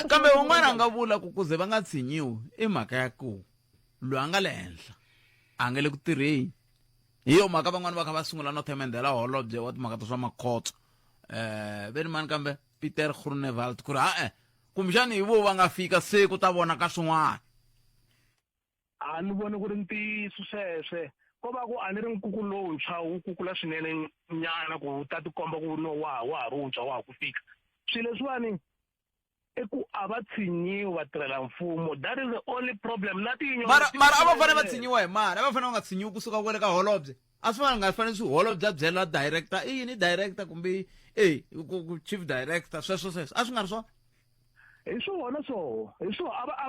kambe un'wana a nga vula ku ze va nga tshinyiwi i mhaka ya ku loyi a nga le henhla a nga le ku tirheni hi yo mhaka van'wana va kha va sungula no themendela holobye wa timhaka ta swa makhotso ve ni mani kambe Peter Groenewald ku ri kumbexani hi vo va nga fika se ku ta vona ka swin'wana a ni voni ku ri ntiyiso sweswe ko va ku a ni ri nkuku lowuntshwa wu kukula swinene nyana ku ta tikomba ku no wa ha ri wuntshwa wa ha ku fika swilo leswiwani i ku a va tshinyiwi vatirhela mfumo that is the only problem na mara a va fanele va tshinyiwa hi mani a va fanele va nga tshinyiwi kusuka kwele ka holobye a swi nga fanele swi holobye a byela director i yini director kumbe chief director sweswo a swi nga ri swona hi swona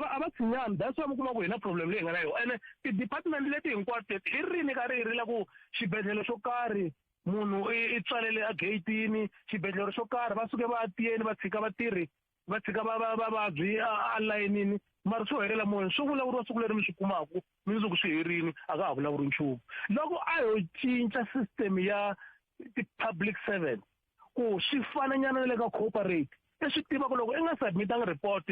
a va tshinyani that's why mi kuma ku hi na problem leyi hi nga na yona ene ti-department leti hinkwato hi rini ka ri la ku xibedhlele xo karhi munhu i tswalele a gate-ini xibedhlele xo karhi va suke va tiyeni va tshika vatirhi va tshika vavabyi a layinini mara swo helela moyeni swo vulavuriwa siku leri mi swi kumaku mi nge ku swi herini a ka ha vulavuri nchumu loko a ho cinca system ya ti-public servant ku swi fananyana na le ka corporate leswi tiva ku loko i nga submitanga report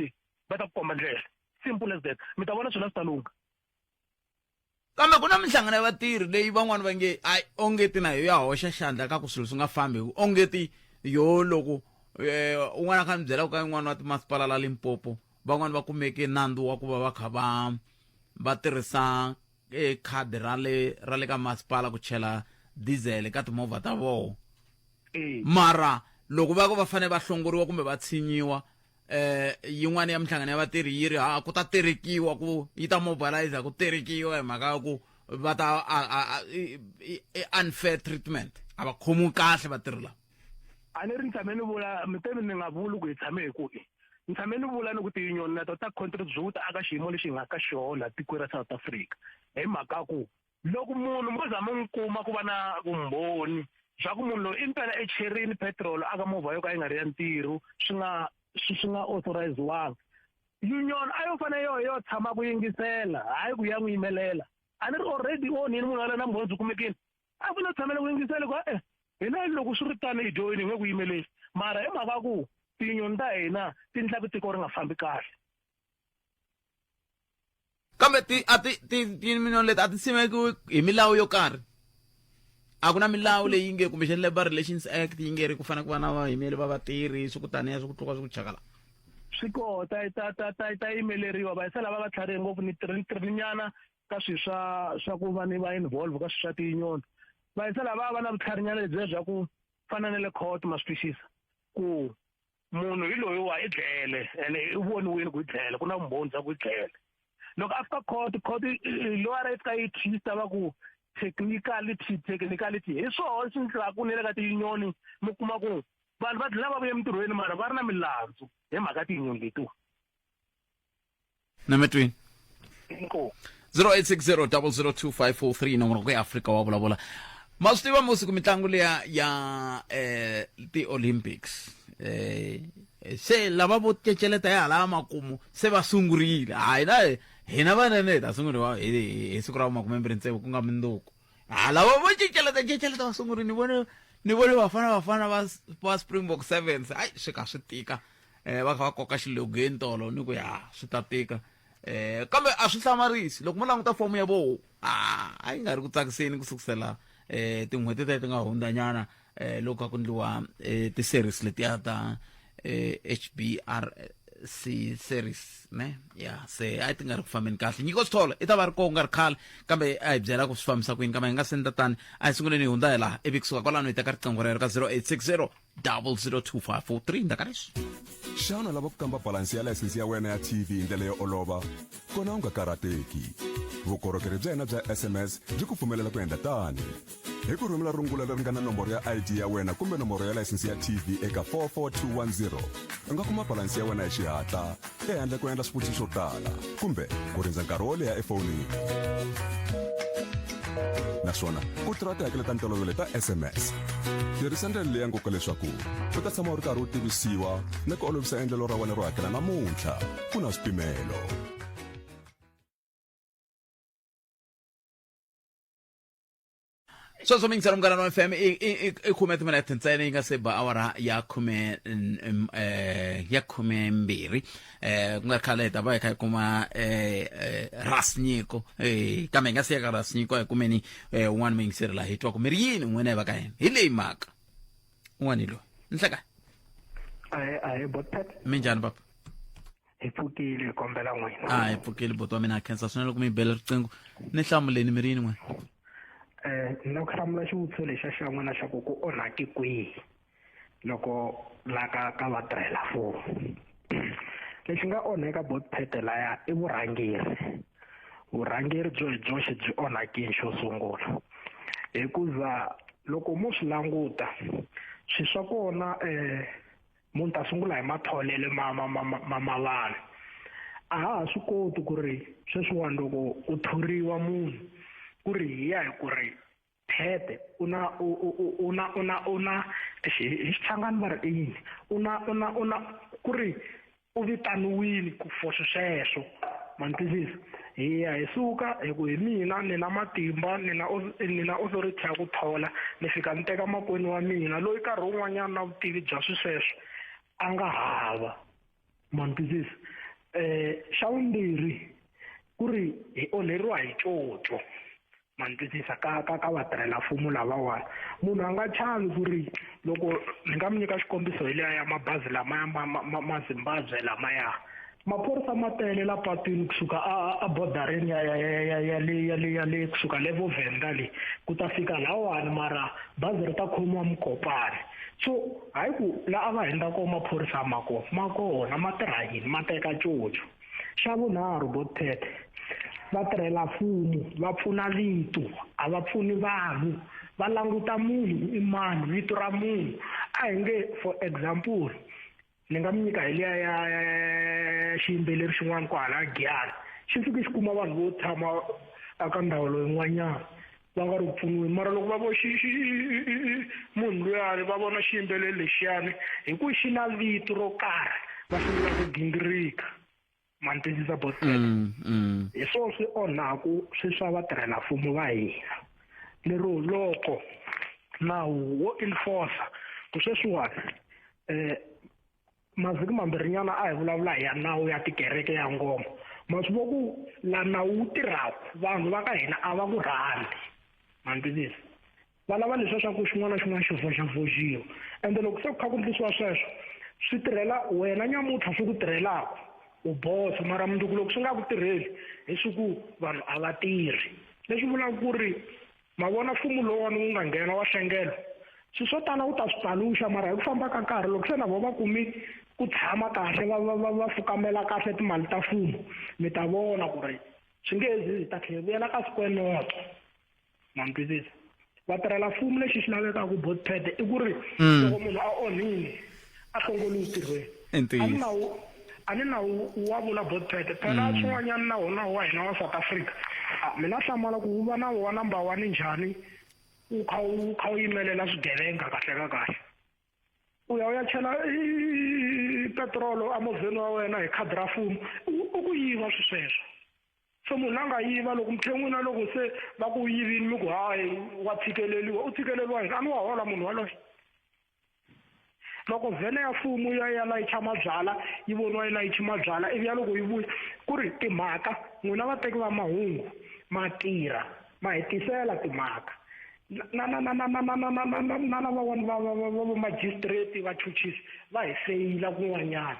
va ta ku komba ndlela simple as that mi ta vona swona swi ta lunga kambe ku na minhlangano ya vatirhi leyi van'wana va nge ai ongeti na yo ya hoxa xandla ka ku swilo swi nga fambi ongeti yo loko un'wana kha mi byela ku ka yin'wana wa timasipala la Limpopo van'wana va kumeke nandzu wa ku va va kha va tirhisa khadi ra le ka masipala ku chela diesel ka timovha ta vona mara loko va fanele va hlongoriwa kumbe va tshinyiwa yin'wana ya minhlangano ya vatirhi yi ri ku ta terekiwa ku yi ta mobilize ku terekiwa hi mhaka ya ku va ta unfair treatment a va khomiwi kahle vatirhi lava a ni ri tshame ni vula miteni ni nga vuli ku hi tshame hi ku ni tshame ni vula ni ku tiyunion na ta contribute aka xiyimo lexi hi nga ka xona tiko ra South Africa hi mhaka ku loko munhu mo zama n'wi kuma ku va na vumbhoni bya ku munhu loyi impela echerini petrol aka movha yo ka yi nga ri ya ntirho swi nga authoriziwanga union a yo fanele yo tshama ku yingisela hayi ku ya n'wi yimelela a ni ri already onhini munhu wale na mbhoni byi kumekini a fanele tshamela ku yingisela ku hina loko swi ri tani hi joyini hi nge ku yimeleli mara hi mhaka ku tinyoni ta hina ti ndla ku tiko ri nga fambi kahle kambe tinyoni leti a ti simekiwi hi milawu yo karhi a ku na milawu leyi nge kumbexani Labour Relations Act yi nge ri ku fanele ku va na vayimeli va vatirhi swi ku taniya swi ku tluka swi ku chakala swi koho ta yimeleriwa va yisa lava va tlharihile ngopfu ni nyana ka swilo swa ku va ni va involve ka swilo swa tinyoni va yisa lava va na vutlharinyana lebyiya bya ku fana na le court ma swi twisisa ku munhu hi loyi wa i dlele ene i voniwini ku i dlele ku na vumbhoni bya ku i dlele loko after court loyi a fika yi twista va ku technicality hi swona swi endlaku ni le ka tinyoni mi kuma ku vanhu va dlina va vuye emintirhweni mara va ri na milandzu hi mhaka tinyoni letiwa na metwini 0860002543 nomoro ku Africa wa vulavula ma swi tiva musiku mitlangu leya ya ti-Olympics se lava vo ceceleta ya hala makumu se va sungurile hayi na hina vanene ta sunguriwa hi siku ra 29 ku nga mindzuku lava vo ceceleta va sungurile ni vone vafana va Springbok Sevens ai swi ka swi tika va kha va koka xilogeni tolo ni ku ya swi ta tika kambe a swi hlamarisi loko mo languta fomu ya voho a yi nga ri ku tsakiseni ku sukusela tin'hweti ti nga hundzanyana loko ka ku ndliwa ti-series letiya ta HBRC series ne ya se a ti nga ri ku fambeni kahle nyiko switolo i ta va ri koho nga ri khale kambe a hi byela ku swi fambisa kwini kambe hi nga senda tani a hi sunguleni hi hundza hi laha ivi kusuka kwalano hi teka riqingho rero ka 0860002543 ndakarixi xana lava ku kamba balansi ya layisensi ya wena ya TV hi ndlela yo olova kona u nga karhateki vukorhokeri bya hina bya SMS byi ku pfumelela ku endla tani hi ku rhumela rungula leri nga na nomboro ya ID ya wena kumbe nomboro ya layisensi ya TV eka 44210 u nga kuma balansi ya wena hi xihatla ehandle ku endla swivutiso swo tala kumbe ku rindza nkarhi wo leha efonini naswona ku tirha tihakelo ta ntolovelo ta SMS tirhisa ndlela leyi ya nkoka leswaku u ta tshama u ri karhi u tivisiwa na ku olovisa endlelo ra wena ro hakela namuntlha ku na swipimelo sweswo mi yingisela Munghana wa FM i 10 minute ntsena yi nga se ba awara ya 12 ku nga khale hi ta va hi kha hi kuma Rasnyiko kambe hi nga siya ka Rasnyiko hi kumeni un'wana mi yingiseri laha hi twa ku mi ri yini n'wina hi va ka yena hi leyi mhaka un'wana hi loyi ni hleka ahe botpet minjhani papa hi pfukile hi kombela n'wina hi pfukile boti wa mina a khensa swinene loko mi hi bela riqingho ni hlamuleni mi ri yini n'wina ni ku hlamula xivutiso lexa xa n'wina xa ku onhaki kwihi loko la ka vatirhelafumo lexi nga onheka botpet laya i vurhangeri byo hi byoxe byi onhakini xo sungula hikuza loko mo swi languta swi swa kona munhu ta sungula hi matholele ma vanhu a ha swi koti ku ri sweswiwani loko u thoriwa munhu ku ri hi ya hi ku ri phete una hi xichangani va ri i yini una ku ri u vitaniwile ku for sweswo mantwisisa hi ya hi suka hi ku hi mina ni na matimba ni na authority ya ku thola ni fika ni teka makwenu wa mina loyi nkarhi wun'wanyana na vutivi bya swisweswo a nga hava mantisisi xa vumbirhi ku ri hi onheriwa hi coco mantisisa ka vatirhela mfumo lavawani munhu a nga chavi ku ri loko ni nga mi nyika xikombiso hi leya ya mabazi lamaya mazimbabwe lamaya maphorisa ma tele la patwini kusuka a bodareni ya le kusuka le vo Venda le ku ta fika lawani mara bazi ri ta khomiwa Mukopane so hayi ku la a va henda ko maphorisa ma kona ma tirha yini ma teka coco xa vunharhu botete vatirhela mfumo va pfuna vito a va pfuni vanhu va languta munhu i mani vito ra munhu a hi nge for example ni nga mi nyika hi liya ya xiyimbeleri xin'wana kwala Giyani xi fike xi kuma vanhu vo tshama aka ndhawu loyin'wanyana va nga ri pfuniwi mara loko va vo munhu luyani va vona xiyimbeleri lexiyani hi ku xi na vito ro karhi va sungula ku gingirika mantisisa botele hi swona swi onhaku swi swa vatirhela mfumo va hina lero loko nawu wo enforcer ku sweswiwani mavhiki mambirhinyana a hi vulavula hi ya nawu ya tikereke ya ngoma ma swi vo ku la nawu wu tirhaku vanhu va ka hina a va ku rhandi mantisisa va lava leswiya swa ku xin'wana na xin'wana xi voxavoxiwa ende loko se ku kha ku ndlisiwa sweswo swi tirhela wena nyamuntlha swi ku tirhelaku u bosa mara mundzuku loko swi nga ku tirheli hi swi ku vanhu a va tirhi leswi vulaka ku ri ma vona mfumo lowani wu nga nghena wa nhlengelo swi swo tala wu ta swi paluxa mara hi ku famba ka nkarhi loko se na vo va kumi ku tshama kahle va fukamela kahle timali ta mfumo mi ta vona ku ri swi nge zi ta tlhela vuyela ka swikwenoto mantwisisa vatirhela mfumo lexi xi lavekaka botpete i ku ri loko munhu a onhile a hlongoliwi tirhweni a ni nawu wa vula botpete phela swin'wanyana na wona wa hina wa South Africa mina hlamala ku wu va na wa number 1 njhani u kha u yimelela swigevenga kahle ka kahle u ya chela petrolo amovheni wa wena hi khadi ra mfumo u ku yiva sweswo so munhu a nga yiva loko muthen'wina loko se va ku yivini mi ku hayi wa tshikeleliwa u tshikeleliwa yini a ni wa hola munhu waloye loko vhene ya mfumo ya layicha mabyala yi voniwa yi layichi mabyala ivi ya loko yi vuya ku ri timhaka n'wina vateki va mahungu ma tirha ma hetisela timhaka na van'wani va magistrate vachuchisi va hi feyila kun'wanyana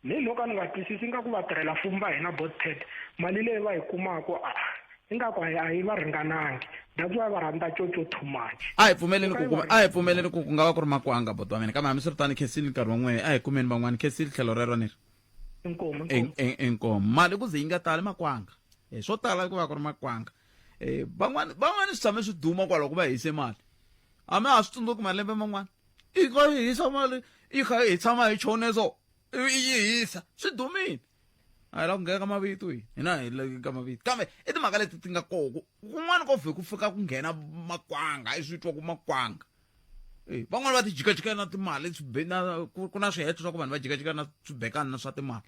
ni loko ni nga twisisi nga ku vatirhela mfumo va hina botpete mali leyi va yi kumaka ingaku a yi va ringanangi that's why va rhandza coco too much a hi pfumeleni ku nga va ku ri makwanga boto wa mina kambe hambi swi ri tani khesini nkarhi wan'we a hi kumeni van'wani khesini tlhelo rero ni ri inkomo mali ku ze yi nga tali makwanga swo tala ku va ku ri makwanga van'wani swi tshame swi duma kwalaho ku va hise mali hambi a swi tsundzuki malembe man'wana i kha hi hisa mali i kha hi tshama hi choneso yi hisa swi dumile a hi la ku nghena ka mavito hina hi le ka mavito kambe i timhaka leti ti nga koko kun'wana ko vhe ku fika ku nghena makwanga i swi twa ku makwanga van'wani va ti jikajikana na timali ku na swiheto swa ku vanhu va jikajikana na swibekani na swa timali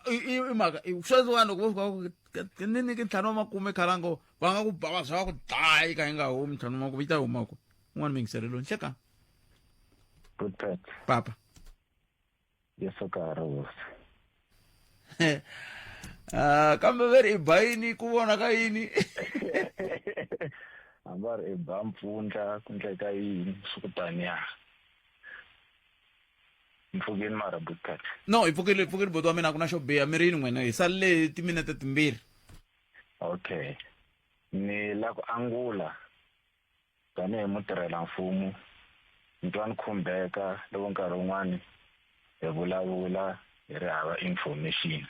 i mhaka sweswiwani loko vo fika ni nyiki ntlhanu wa makume khalango va nga ku bava swa va ku dlayi ka yi nga humi ntlhanu wa makume yi ta humako un'wana mi yingiseleloni hlekani papa yesokara wosi kambe ve ri i ba yini ku vona ka yini hamba ri i ba mpfundla ku ndleka yini swikutaniya mpfukeni mara bukati no hi pfukile boto wa mina ku na xo biha mirini n'wena hi salele timinete timbirhi okay ni la ku angula tanihi mutirhela mfumo ni twa ni khumbeka loko nkarhi wun'wani hi vulavula hi ri hava information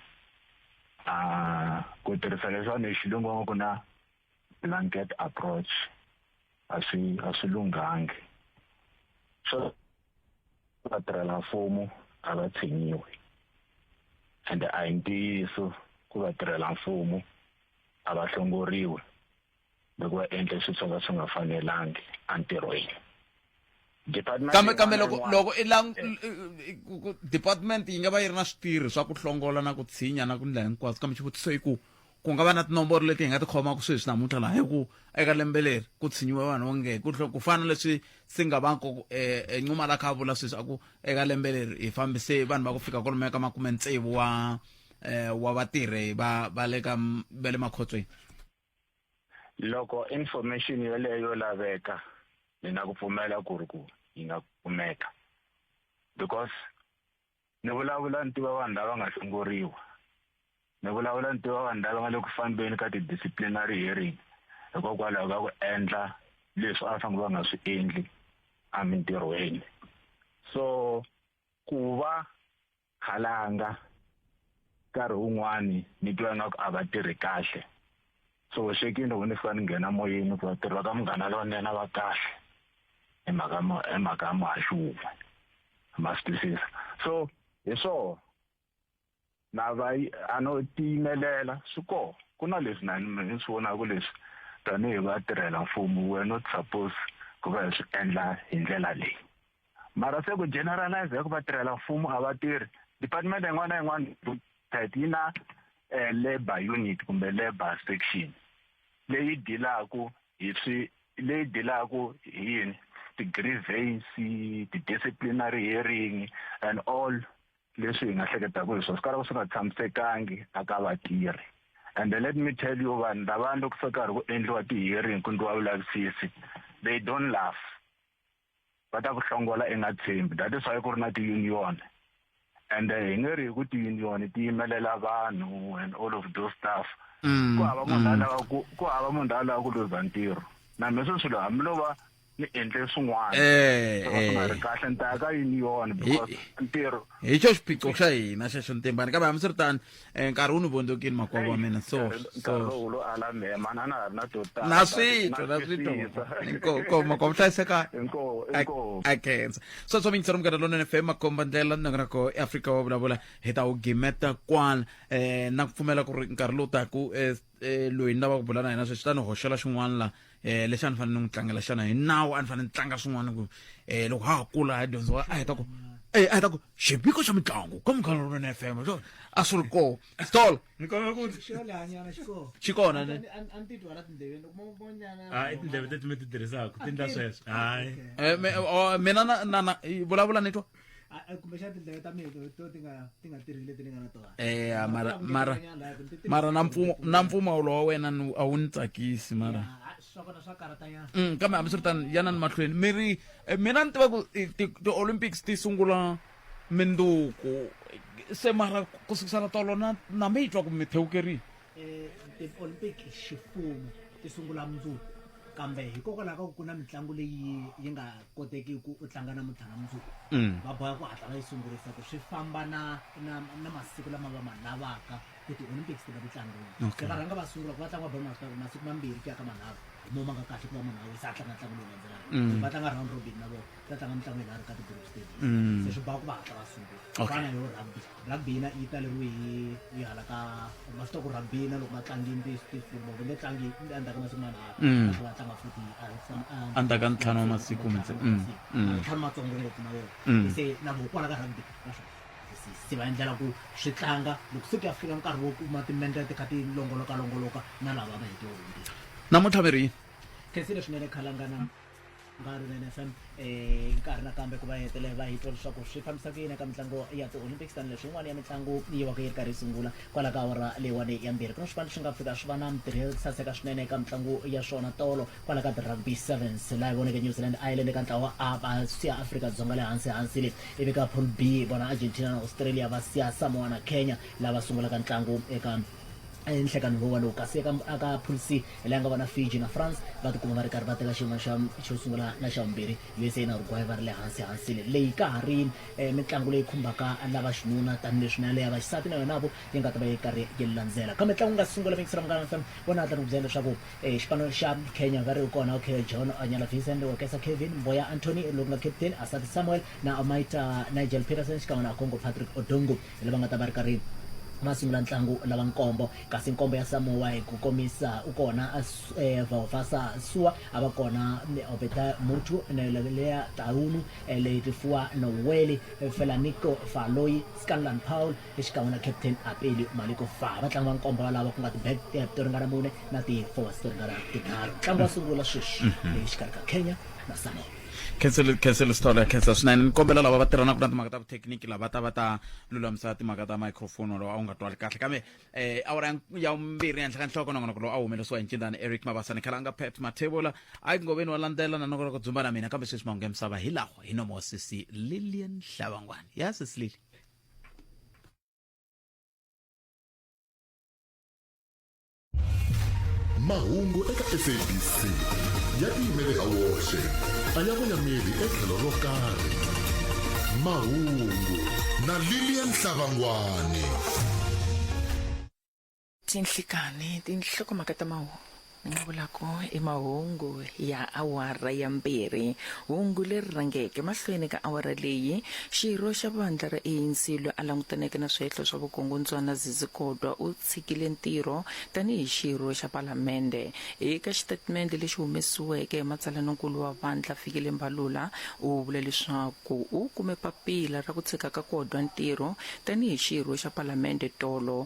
ku tirhisa leswiwani hi xilungu ku na blanket approach a swi lunghangi so vatirhela mfumo a va tshinyiwi ende a hi ntiyiso ku vatirhela mfumo a va hlongoriwi loko va endle swilo swo ka swi nga fanelangi entirhweni kambe loko department yi nga va yi ri na switirhi swa ku hlongola na ku tshinya na ku ndla hinkwaswo kambe xivutiso i ku ku nga va na tinomboro leti hi nga ti khomaka sweswi namuntlha laha hi ku eka lembe leri ku tshinyiwe vanhu onge ku fana leswi si nga vanko Ncuma la kha vula sweswi aku eka lembe leri hi fambise vanhu va ku fika kwalomu ka 60 wa vatirhi va le makhotsweni. Loko information yeleyo laveka ni na ku pfumela ku ri ku yi nga kumeka because ni vulavula ntiva vanhu lava nga hlongoriwa, ni vulavula ntiva vanhu lava nga le ku fambeni ka ti-disciplinary hearing hikokwalaho ka ku endla leswi a fanele va nga swi endli emintirhweni. So ku va khalanga nkarhi wun'wani ni twa nga ku a va tirhi kahle, so xekini loko ni fika ni nghena moyeni ku vatirhi va ka Munghana Lonene va kahle hi mhaka muhaxi wun'we ma swi twisisa. So hi swona na va a no tiyimelela swi koho ku na leswi ni swi vonaka leswi tanihi vatirhela mfumo we're not supposed ku va hi swi endla hi ndlela leyi, mara se ku generalize ku vatirhela mfumo a va tirhi. Department yin'wana na yin'wana yi na labor unit kumbe labor section leyi dilaku hi yini ti-grievance, ti-disciplinary hearing and all leswi hi nga hleketaka hi swona swi karhi swi nga tshamisekangi aka vatirhi. And let me tell you vanhu lava loko se karhi ku endliwa ti-hearing ku endliwa vulavisisi they don't laugh, va ta ku hlongola engatshembi. That is why ku ri na ti-union and hi nge ri hi ku ti-union ti yimelela vanhu and all of those stuff. Ku hava munhu lava ku luza ntirho na meswo swilo hambi lova ni endle swin'wana swi nga ri kahle ni ta ka union because ntirho hi xo xiphiqo xa hina xexo Ntembani kambe hambi swi ri tani nkarhi wu ni vondzokini makwavo wa mina so lo ala mema na ha ri na to tala na swito makwavo hlayiseka a khensa so mintsaro Munghana Lonene FM makomba ndlela ni nga ko eAfrika wa vulavula hi ta wu gimeta kwana na ku pfumela ku ri nkarhi lowu taku loyi ni lava ku bula na hina sweswi ta ni hoxela xin'wana la lexi a ni fanele ni n'wi tlangela xana hi nawu a ni fanele ni tlanga swin'wana ku loko ha kula ha dyondziwa a heta ku xiphiqo xa mitlangu ka Munghana Lonene FM a swi ri koho stol xi kona i tindleve teti mi ti tirhisaka ti ndla sweswo hayi mina na vulavula ni twa kumbexana tindleve ta mina to ti nga tirhi leti ni nga na tona mara na mpfumawulo wa wena a wu ni tsakisi mara kambe hambi swi ri tani yana ni mahlweni mina ni tiva ku ti-Olympics ti sungula minduku se mara ku sukisana tolo na mi twa ku mi thewukerile ti-Olympic ximfumo ti sungula mundzuku kambe hikokwalaho ka ku na mitlangu leyi yi nga koteki ku u tlanga na muntlhana mundzuku va boha ku hatla va yi sungurisa ku swi famba na masiku lama va ma lavaka ku ti-Olympics ti nga ku tlangiwa se va rhanga va sungula ku va tlanga bolo masiku mambirhi ku ya ka manharhu mo ma nga kahle ku va munhu a wisa a tlanga ntlangu lowu landzelaka va tlanga round robin na vona va tlanga mitlangu yinharhu ka ti-group stage se swi boha ku va hatla va sungula fana yo rugby yina yi taleriwe hi hala ka ma swi tiva ku rugby na loko va tlangini ti-football va nge tlangi endzhaku ka masiku manharhu va tlanga futhi endzhaku ka ntlhanu wa masiku ntlhanu matsongo ngopfu na vona se na vo kwala ka rugby si va endlela ku swi tlanga loko se ku ya fika nkarhi wo kuma timendle ti kha ti longoloka na lava va hetiwa namuntlha mi ri yini khensile swinene khalangana Lonene FM nkarhi nakambe ku va hetele va hi twa leswaku swi fambisa ku yini eka mitlangu ya ti-Olympics tani leswi yin'wana ya mitlangu yi va ka yi ri karhi yi sungula kwala ka awara leyiwani ya mbirhi ku na swipano swi nga fika swi va na mitirhi yo saseka swinene eka mitlangu ya swona tolo kwala ka ti-rugby sevens laha hi voneke New Zealand Ireland eka ntlawa a va siya Afrika-Dzonga le hansi le ivi ka pool B vona Argentina na Australia va siya Samoa na Kenya lava sungulaka ntlangu eka enhlekani lowu walowu kasi aka pool C leyi nga va na Fiji na France va tikuma va ri karhi va teka xiyimo xo sungula na xa vumbirhi USA na Uruguay va ri le hansi leyi ka ha ri mitlangu leyi khumbaka lava xinuna tanihileswi na leya vaxisati na yonavo yi nga ta va yi karhi yi landzela kambe mitlangu nga sungula mikisera Munghana FM vona hatla ni ku byela leswaku xipano xa Kenya va ri kona John Anyala Vincent Wekesa Kevin Mboya Anthony loku nga captain Asati Samuel na Amaita Nigel Peterson xikan'we na Congo Patrick Odongo lava nga ta va ri karhi va sungula ntlangu lava nkombo kasi nkombo ya Samoa hi ku komisa u kona Vavasa Sua a va kona Obeta Mutu Leya Taunu le Tifua Noeli Felanico Faloi Scanlan Paul xikan'we na captain Apeli Maliko Fa va tlanga va nkombo va lava ku nga ti-back to ringana mune na ti-forwards to ringana tinharhu ntlangu wa sungula sweswi exikarhi ka Kenya na Samoa. Cancel story cancel swinene ni kombela lava va tirhanaka na timhaka ta vuthekiniki lava va ta lulamisa timhaka ta microphone lowu a wu nga twali kahle kambe awara ya vumbirhi ehenhla ka nhloko nongonoko lowu a wu humelesiwa hi ncindani Eric Mabasani khalanga Pep Mathebola a yi ngoveni wa landzela na nongonoko dzumba na mina kambe sweswi mahungu ya misava hi lawa hi nomo sisi Lilian Hlavangwani ya sisi Lili mahungu eka SABC ya tiyimele ha woxe a ya voyameli etlhelo ro karhi mahungu na Lilian Hlavangwani. tinhlikani tinhlokomhaka ta vulako I mahungu ya awara ya mbirhi hungu leri rhangeke mahlweni ka awara leyi xirho xa vandla ra ANC lo a langutaneke na swihehlo swa vukungundzwana Zizikodwa u tshikile ntirho tanihi xirho xa palamende eka xitatimende lexi humesiweke hi matsalanankulu wa vandla Fikile Mbalula u vula leswaku u kume papila ra ku tshika ka Kodwa ntirho tanihi xirho xa palamende tolo